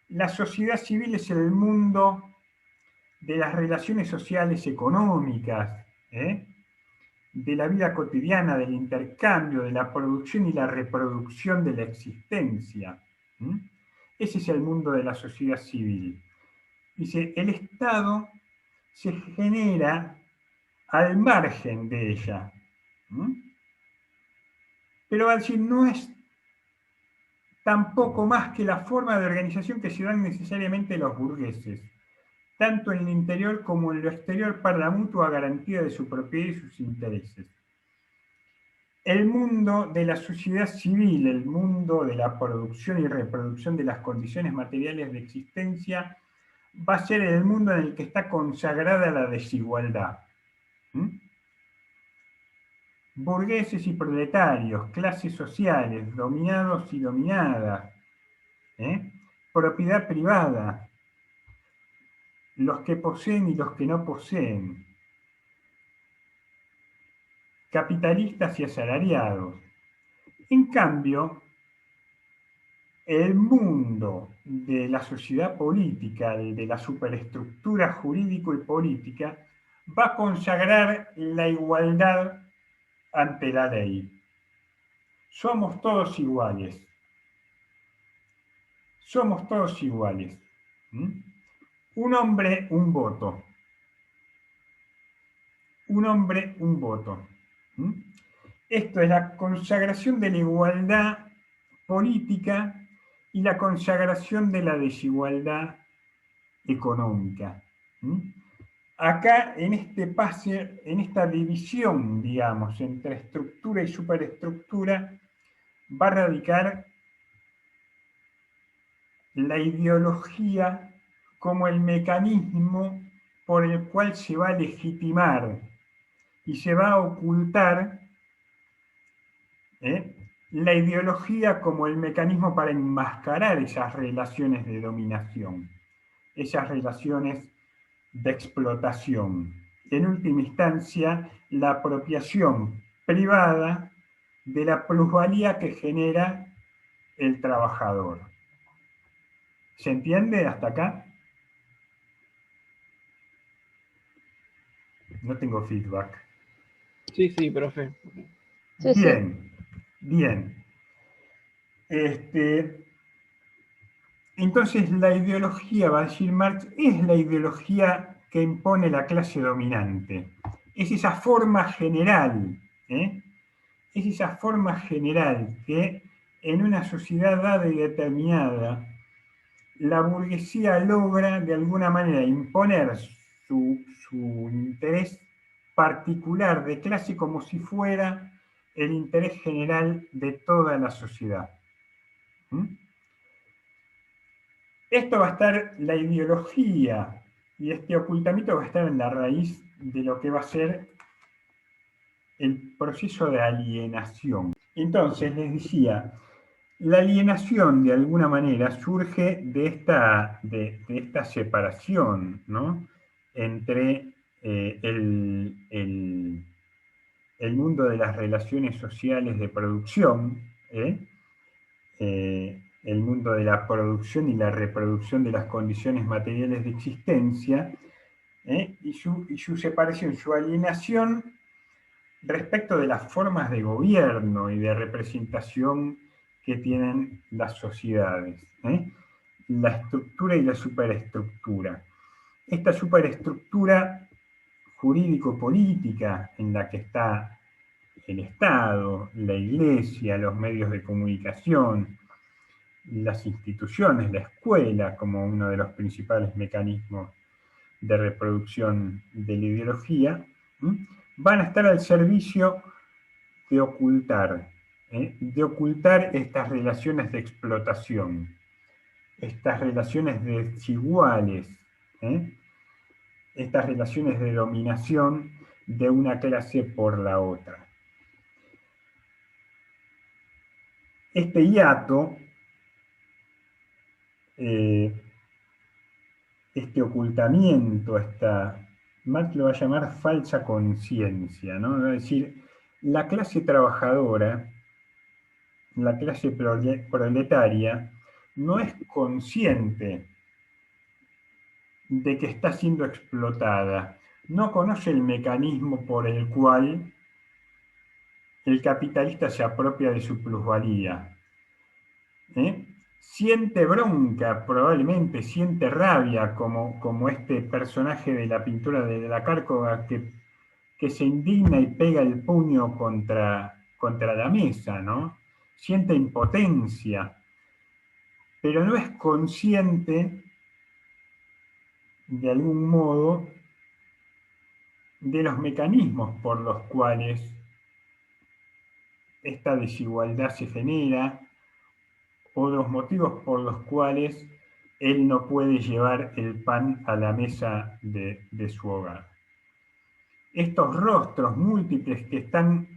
La sociedad civil es el mundo de las relaciones sociales económicas, de la vida cotidiana, del intercambio, de la producción y la reproducción de la existencia. Ese es el mundo de la sociedad civil. Dice, el Estado se genera al margen de ella. Pero va a decir, no es tampoco más que la forma de organización que se dan necesariamente los burgueses, tanto en el interior como en lo exterior, para la mutua garantía de su propiedad y sus intereses. El mundo de la sociedad civil, el mundo de la producción y reproducción de las condiciones materiales de existencia, va a ser el mundo en el que está consagrada la desigualdad. Burgueses y proletarios, clases sociales, dominados y dominadas, propiedad privada, los que poseen y los que no poseen, capitalistas y asalariados. En cambio, el mundo de la sociedad política, de la superestructura jurídico y política, va a consagrar la igualdad ante la ley. Somos todos iguales. Somos todos iguales. Un hombre, un voto. Un hombre, un voto. Esto es la consagración de la igualdad política y la consagración de la desigualdad económica. Acá, en este pase, en esta división, digamos, entre estructura y superestructura, va a radicar la ideología como el mecanismo por el cual se va a legitimar y se va a ocultar la ideología como el mecanismo para enmascarar esas relaciones de dominación, esas relaciones de explotación. En última instancia, la apropiación privada de la plusvalía que genera el trabajador. ¿Se entiende hasta acá? No tengo feedback. Sí, sí, profe. Bien, bien. Entonces la ideología, va a decir Marx, es la ideología que impone la clase dominante. Es esa forma general, es esa forma general que en una sociedad dada y determinada, la burguesía logra de alguna manera imponer su interés particular de clase como si fuera el interés general de toda la sociedad. Esto va a estar, la ideología y este ocultamiento va a estar en la raíz de lo que va a ser el proceso de alienación. Entonces, les decía, la alienación de alguna manera surge de esta separación, ¿no?, entre el mundo de las relaciones sociales de producción, el mundo de la producción y la reproducción de las condiciones materiales de existencia, y su separación, su alienación respecto de las formas de gobierno y de representación que tienen las sociedades, la estructura y la superestructura. Esta superestructura jurídico-política en la que está el Estado, la Iglesia, los medios de comunicación, las instituciones, la escuela como uno de los principales mecanismos de reproducción de la ideología, van a estar al servicio de ocultar estas relaciones de explotación, estas relaciones desiguales, estas relaciones de dominación de una clase por la otra. Este hiato, este ocultamiento, Marx lo va a llamar falsa conciencia, ¿no? Va a decir, la clase trabajadora, la clase proletaria, no es consciente de que está siendo explotada. No conoce el mecanismo por el cual el capitalista se apropia de su plusvalía. Siente bronca, probablemente, siente rabia, como este personaje de la pintura de la Cárcova que se indigna y pega el puño contra la mesa, ¿no? Siente impotencia, pero no es consciente, de algún modo, de los mecanismos por los cuales esta desigualdad se genera, o los motivos por los cuales él no puede llevar el pan a la mesa de su hogar. Estos rostros múltiples que están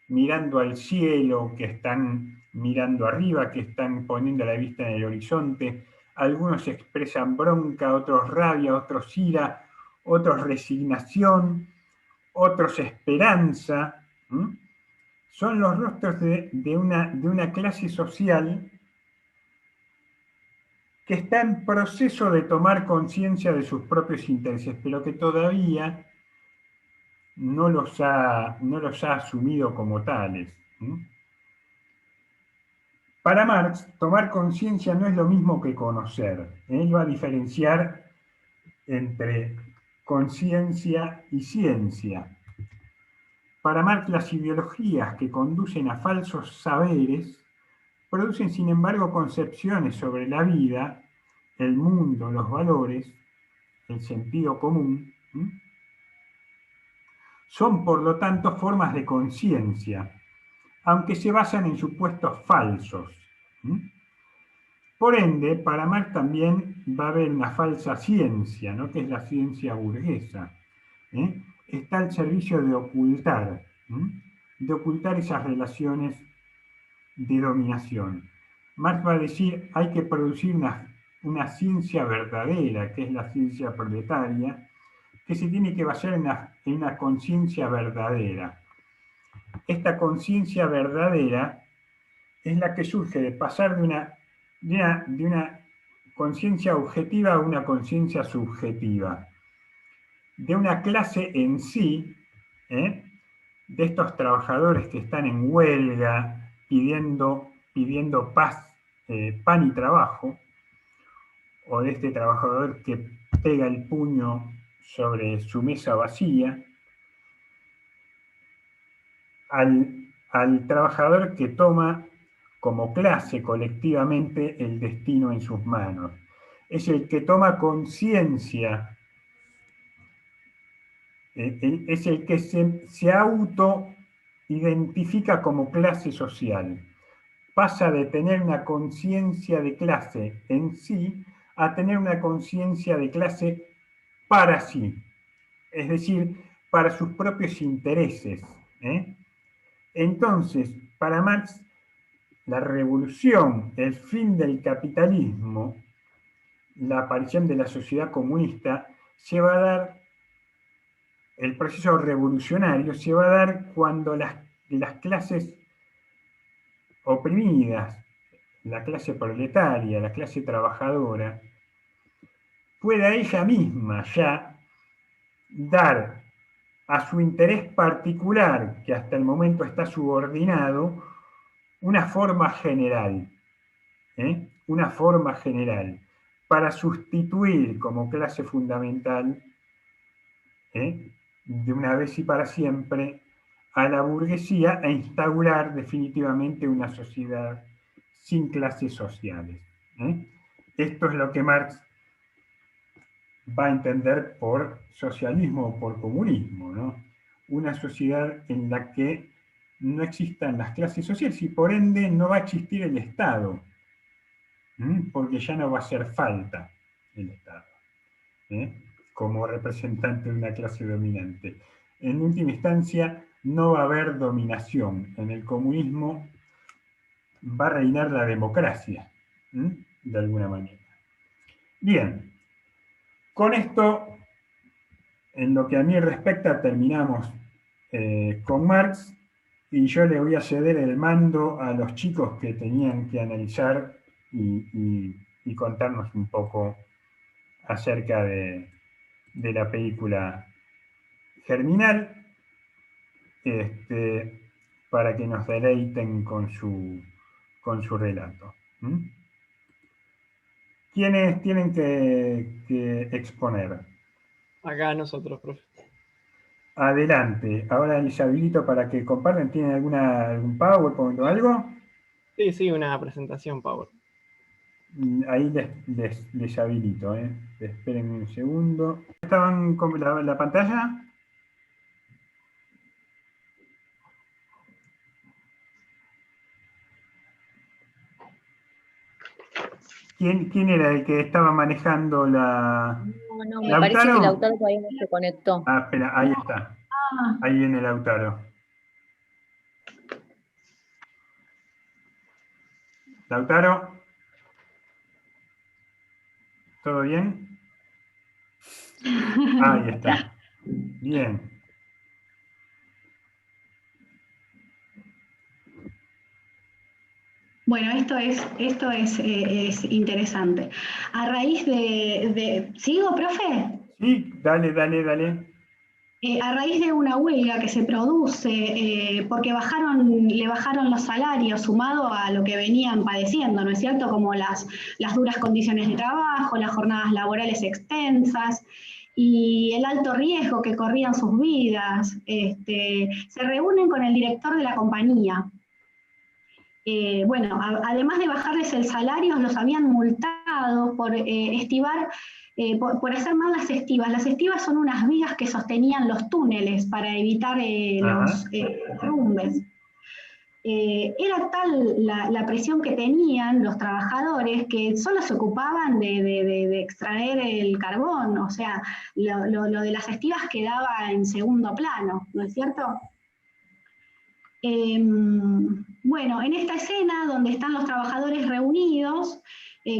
mirando al cielo, que están mirando arriba, que están poniendo la vista en el horizonte, algunos expresan bronca, otros rabia, otros ira, otros resignación, otros esperanza. Son los rostros de una clase social que está en proceso de tomar conciencia de sus propios intereses, pero que todavía no los ha asumido como tales. Para Marx, tomar conciencia no es lo mismo que conocer. Él va a diferenciar entre conciencia y ciencia. Para Marx, las ideologías que conducen a falsos saberes producen, sin embargo, concepciones sobre la vida, el mundo, los valores, el sentido común. Son, por lo tanto, formas de conciencia, aunque se basan en supuestos falsos. Por ende, para Marx también va a haber una falsa ciencia, ¿no? Que es la ciencia burguesa. Está al servicio de ocultar esas relaciones de dominación. Marx va a decir, hay que producir una ciencia verdadera, que es la ciencia proletaria, que se tiene que basar en una conciencia verdadera. Esta conciencia verdadera es la que surge de pasar de una conciencia objetiva a una conciencia subjetiva, de una clase en sí, de estos trabajadores que están en huelga, pidiendo paz, pan y trabajo, o de este trabajador que pega el puño sobre su mesa vacía, al trabajador que toma como clase colectivamente el destino en sus manos. Es el que toma conciencia, es el que se auto-identifica como clase social. Pasa de tener una conciencia de clase en sí a tener una conciencia de clase para sí, es decir, para sus propios intereses. Entonces, para Marx, la revolución, el fin del capitalismo, la aparición de la sociedad comunista, el proceso revolucionario se va a dar cuando las clases oprimidas, la clase proletaria, la clase trabajadora, pueda ella misma ya dar a su interés particular, que hasta el momento está subordinado, una forma general, para sustituir como clase fundamental, de una vez y para siempre, a la burguesía e instaurar definitivamente una sociedad sin clases sociales. Esto es lo que Marx va a entender por socialismo o por comunismo, ¿no? Una sociedad en la que no existan las clases sociales y por ende no va a existir el Estado, porque ya no va a hacer falta el Estado, como representante de una clase dominante. En última instancia, no va a haber dominación. En el comunismo va a reinar la democracia, de alguna manera. Bien, con esto, en lo que a mí respecta, terminamos con Marx, y yo le voy a ceder el mando a los chicos que tenían que analizar y contarnos un poco acerca de la película Germinal, para que nos deleiten con su relato. ¿Mm? ¿Quiénes tienen que exponer? Acá nosotros, profe. Adelante. Ahora les habilito para que compartan. ¿Tienen algún PowerPoint o algo? Sí, una presentación Power. Ahí les habilito. Esperen un segundo. ¿Estaban con la pantalla? ¿Quién era el que estaba manejando la...? No, me parece que Lautaro todavía no se conectó. Ah, espera, ahí está. Ahí viene Lautaro. Lautaro. ¿Todo bien? Ahí está. Bien. Bueno, esto es interesante. A raíz ¿Sigo, profe? Sí, dale. A raíz de una huelga que se produce, porque le bajaron los salarios sumado a lo que venían padeciendo, ¿no es cierto? Como las duras condiciones de trabajo, las jornadas laborales extensas y el alto riesgo que corrían sus vidas. Se reúnen con el director de la compañía. Bueno, además de bajarles el salario, los habían multado por por hacer mal las estivas. Las estivas son unas vigas que sostenían los túneles para evitar los derrumbes. Era tal la presión que tenían los trabajadores que solo se ocupaban de extraer el carbón, o sea, lo de las estivas quedaba en segundo plano, ¿no es cierto? Bueno, en esta escena donde están los trabajadores reunidos,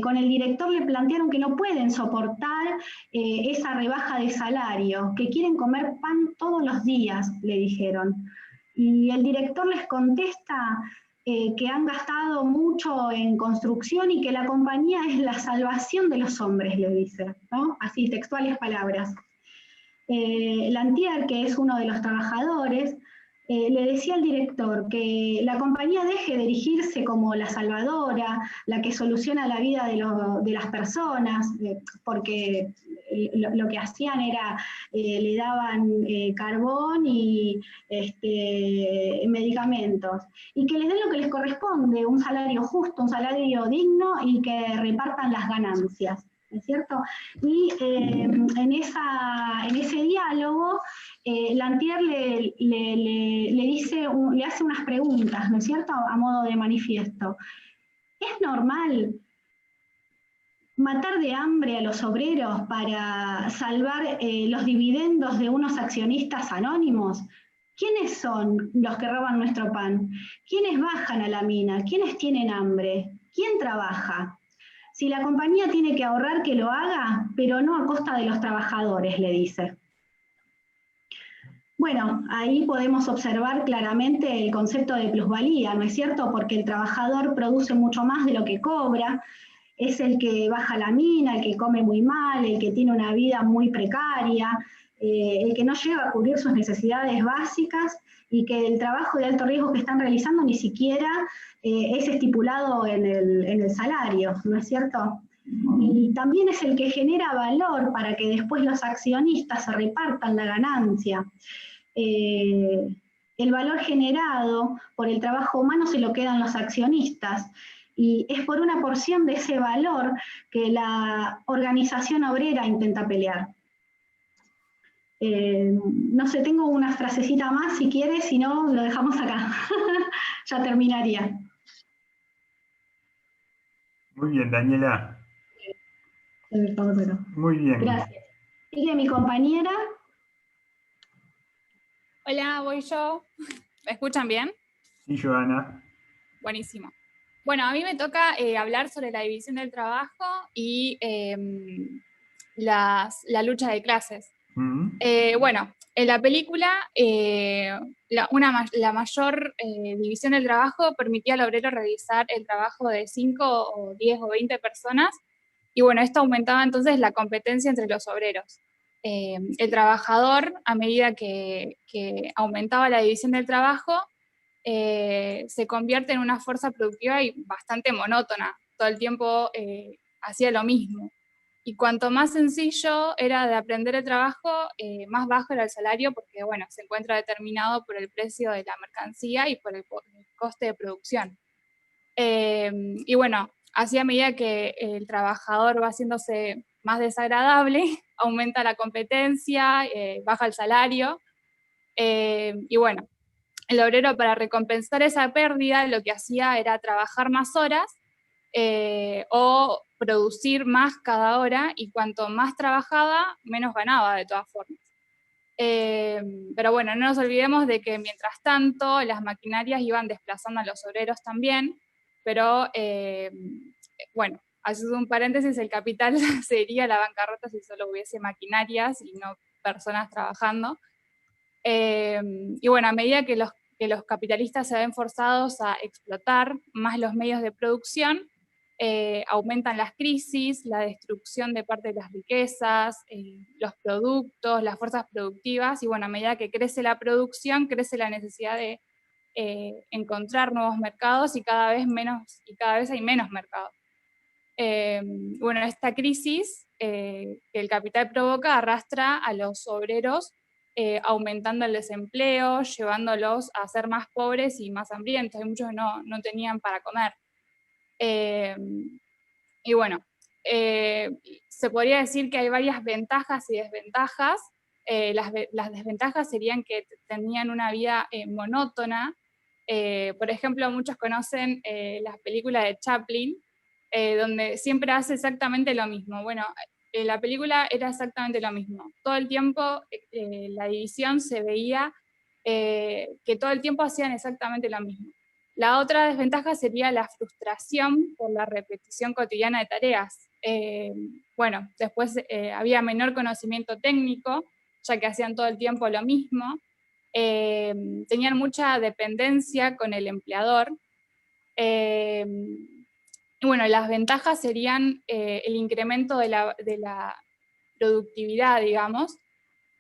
con el director le plantearon que no pueden soportar esa rebaja de salario, que quieren comer pan todos los días, le dijeron. Y el director les contesta que han gastado mucho en construcción y que la compañía es la salvación de los hombres, le dice, ¿no? Así, textuales palabras. Lantier, que es uno de los trabajadores, le decía al director que la compañía deje de erigirse como la salvadora, la que soluciona la vida de las personas, porque lo que hacían era, le daban carbón y medicamentos, y que les den lo que les corresponde, un salario justo, un salario digno, y que repartan las ganancias. ¿No es cierto? Y en ese diálogo, Lantier le hace unas preguntas, ¿no es cierto?, a modo de manifiesto. ¿Es normal matar de hambre a los obreros para salvar los dividendos de unos accionistas anónimos? ¿Quiénes son los que roban nuestro pan? ¿Quiénes bajan a la mina? ¿Quiénes tienen hambre? ¿Quién trabaja? Si la compañía tiene que ahorrar, que lo haga, pero no a costa de los trabajadores, le dice. Bueno, ahí podemos observar claramente el concepto de plusvalía, ¿no es cierto? Porque el trabajador produce mucho más de lo que cobra, es el que baja la mina, el que come muy mal, el que tiene una vida muy precaria, el que no llega a cubrir sus necesidades básicas y que el trabajo de alto riesgo que están realizando ni siquiera es estipulado en el salario, ¿no es cierto? Y también es el que genera valor para que después los accionistas se repartan la ganancia. El valor generado por el trabajo humano se lo quedan los accionistas, y es por una porción de ese valor que la organización obrera intenta pelear. No sé, tengo una frasecita más si quieres, si no, lo dejamos acá. Ya terminaría. Muy bien, Daniela. Muy bien. Gracias. Sigue mi compañera. Hola, voy yo. ¿Me escuchan bien? Sí, Joana. Buenísimo. Bueno, a mí me toca hablar sobre la división del trabajo y la lucha de clases. Bueno, en la película la mayor división del trabajo permitía al obrero realizar el trabajo de 5 o 10 o 20 personas Y bueno, esto aumentaba entonces la competencia entre los obreros. El trabajador, a medida que aumentaba la división del trabajo, se convierte en una fuerza productiva y bastante monótona. Todo el tiempo hacía lo mismo. Y cuanto más sencillo era de aprender el trabajo, más bajo era el salario, porque bueno, se encuentra determinado por el precio de la mercancía y por el coste de producción. Y bueno, así a medida que el trabajador va haciéndose más desagradable, aumenta la competencia, baja el salario, y bueno, el obrero, para recompensar esa pérdida, lo que hacía era trabajar más horas o producir más cada hora, y cuanto más trabajaba, menos ganaba de todas formas. Pero bueno, no nos olvidemos de que mientras tanto las maquinarias iban desplazando a los obreros también, pero bueno, haciendo un paréntesis, el capital sería la bancarrota si solo hubiese maquinarias y no personas trabajando. Y bueno, a medida que los capitalistas se ven forzados a explotar más los medios de producción, aumentan las crisis, la destrucción de parte de las riquezas, los productos, las fuerzas productivas, y bueno, a medida que crece la producción, crece la necesidad de encontrar nuevos mercados, y cada vez hay menos mercados. Bueno, esta crisis que el capital provoca arrastra a los obreros, aumentando el desempleo, llevándolos a ser más pobres y más hambrientos. Hay muchos que no tenían para comer. Y bueno, se podría decir que hay varias ventajas y desventajas. Las desventajas serían que tenían una vida monótona. Por ejemplo, muchos conocen las películas de Chaplin, donde siempre hace exactamente lo mismo. Bueno, la película era exactamente lo mismo. Todo el tiempo la división se veía que todo el tiempo hacían exactamente lo mismo. La otra desventaja sería la frustración por la repetición cotidiana de tareas. Bueno, después había menor conocimiento técnico, ya que hacían todo el tiempo lo mismo. Tenían mucha dependencia con el empleador. Y bueno, las ventajas serían el incremento de la productividad, digamos.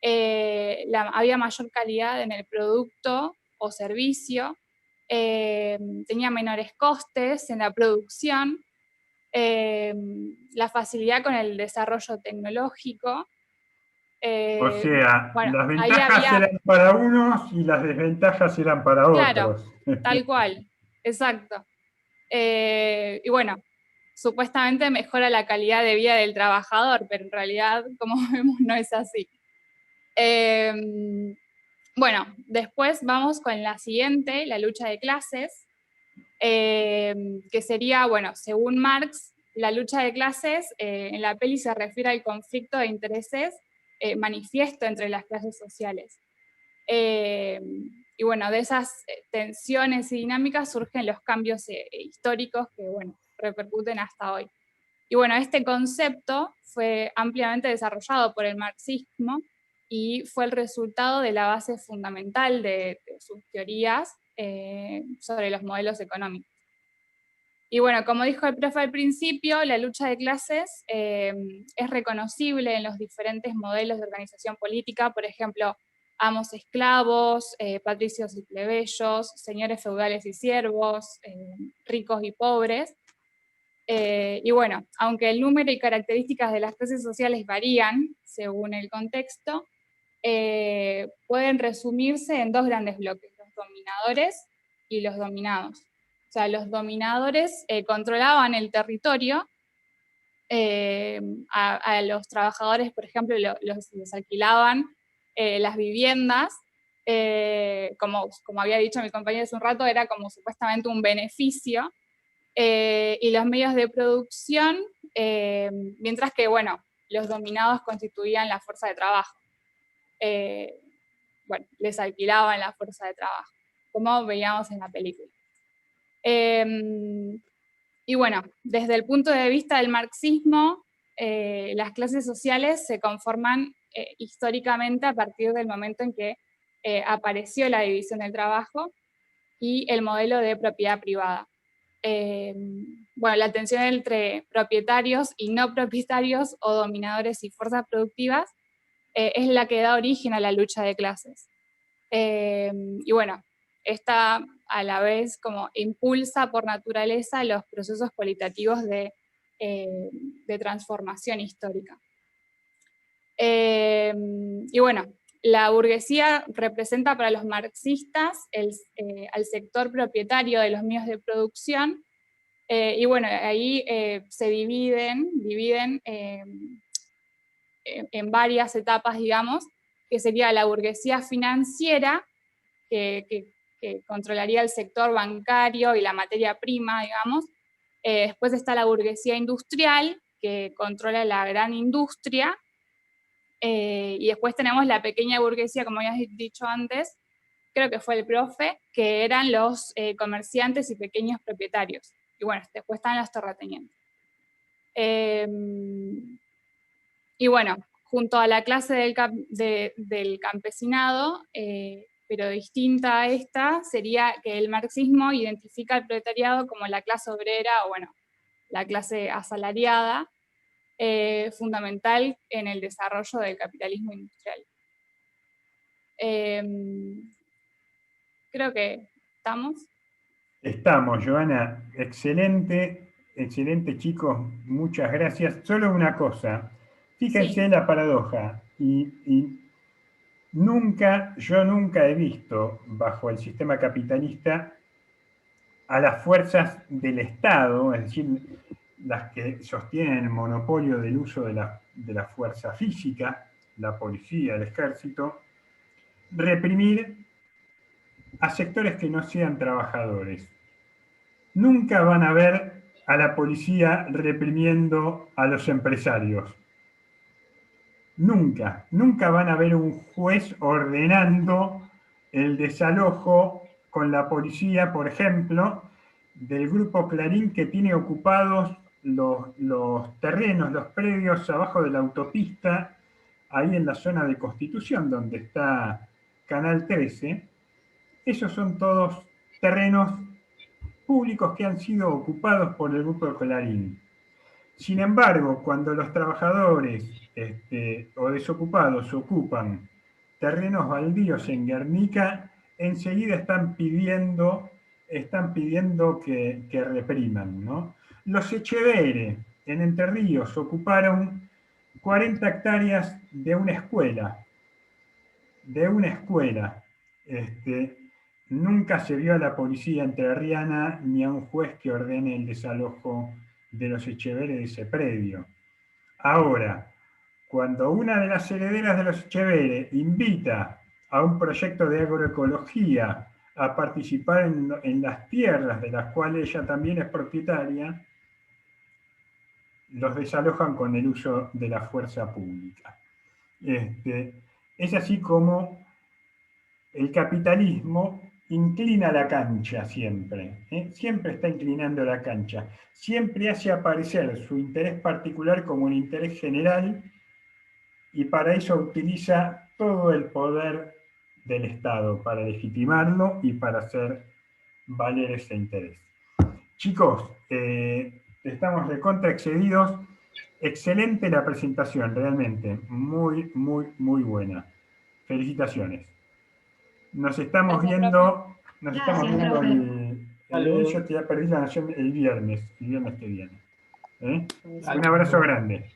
Había mayor calidad en el producto o servicio. Tenía menores costes en la producción, la facilidad con el desarrollo tecnológico. O sea, Bueno, las ahí ventajas eran para unos y las desventajas eran para claro, otros. tal cual, exacto. Y bueno, supuestamente mejora la calidad de vida del trabajador, pero en realidad, como vemos, no es así. Bueno, después vamos con la siguiente, la lucha de clases, que sería, bueno, según Marx, la lucha de clases en la peli se refiere al conflicto de intereses manifiesto entre las clases sociales. Y bueno, de esas tensiones y dinámicas surgen los cambios históricos que, bueno, repercuten hasta hoy. Y bueno, este concepto fue ampliamente desarrollado por el marxismo y fue el resultado de la base fundamental de sus teorías sobre los modelos económicos. Y bueno, como dijo el profe al principio, la lucha de clases es reconocible en los diferentes modelos de organización política, por ejemplo, amos esclavos, patricios y plebeyos, señores feudales y siervos, ricos y pobres. Y bueno, aunque el número y características de las clases sociales varían según el contexto, pueden resumirse en dos grandes bloques, los dominadores y los dominados. O sea, los dominadores controlaban el territorio, a los trabajadores, por ejemplo, les alquilaban las viviendas, como había dicho mi compañero hace un rato, era como supuestamente un beneficio, y los medios de producción, mientras que, bueno, los dominados constituían la fuerza de trabajo. Bueno, les alquilaban la fuerza de trabajo, como veíamos en la película. Y bueno, desde el punto de vista del marxismo, las clases sociales se conforman históricamente a partir del momento en que apareció la división del trabajo y el modelo de propiedad privada. bueno, la tensión entre propietarios y no propietarios o dominadores y fuerzas productivas es la que da origen a la lucha de clases. Y bueno, esta a la vez como impulsa por naturaleza los procesos cualitativos de transformación histórica. Y bueno, la burguesía representa para los marxistas al sector propietario de los medios de producción, y bueno, ahí se dividen en varias etapas, digamos, que sería la burguesía financiera, que controlaría el sector bancario y la materia prima, digamos. Después está la burguesía industrial, que controla la gran industria, y después tenemos la pequeña burguesía, como habías dicho antes, creo que fue el profe, que eran los comerciantes y pequeños propietarios. Y bueno, después están los terratenientes. Y bueno, junto a la clase del campesinado, pero distinta a esta, sería que el marxismo identifica al proletariado como la clase obrera, o bueno, la clase asalariada, fundamental en el desarrollo del capitalismo industrial. Creo que estamos. Estamos, Joana. Excelente, excelente, chicos. Muchas gracias. Solo una cosa. Fíjense la paradoja. Y yo nunca he visto, bajo el sistema capitalista, a las fuerzas del Estado, es decir, las que sostienen el monopolio del uso de la fuerza física, la policía, el ejército, reprimir a sectores que no sean trabajadores. Nunca van a ver a la policía reprimiendo a los empresarios. Nunca van a ver un juez ordenando el desalojo con la policía, por ejemplo, del grupo Clarín, que tiene ocupados los terrenos, los predios abajo de la autopista, ahí en la zona de Constitución, donde está Canal 13. Esos son todos terrenos públicos que han sido ocupados por el grupo Clarín. Sin embargo, cuando los trabajadores o desocupados ocupan terrenos baldíos en Guernica, enseguida están pidiendo que repriman, ¿no? Los Echeverre, en Entre Ríos, ocuparon 40 hectáreas de una escuela. Nunca se vio a la policía entrerriana ni a un juez que ordene el desalojo de los Echeverre de ese predio. Ahora, cuando una de las herederas de los Echeverre invita a un proyecto de agroecología a participar en las tierras de las cuales ella también es propietaria, los desalojan con el uso de la fuerza pública. Es así como el capitalismo inclina la cancha siempre, siempre está inclinando la cancha, siempre hace aparecer su interés particular como un interés general, y para eso utiliza todo el poder del Estado, para legitimarlo y para hacer valer ese interés. Chicos, estamos recontra excedidos. Excelente la presentación, realmente, muy, muy, muy buena. Felicitaciones. Nos estamos viendo, yo te perdí la noción el viernes que viene. Un abrazo grande.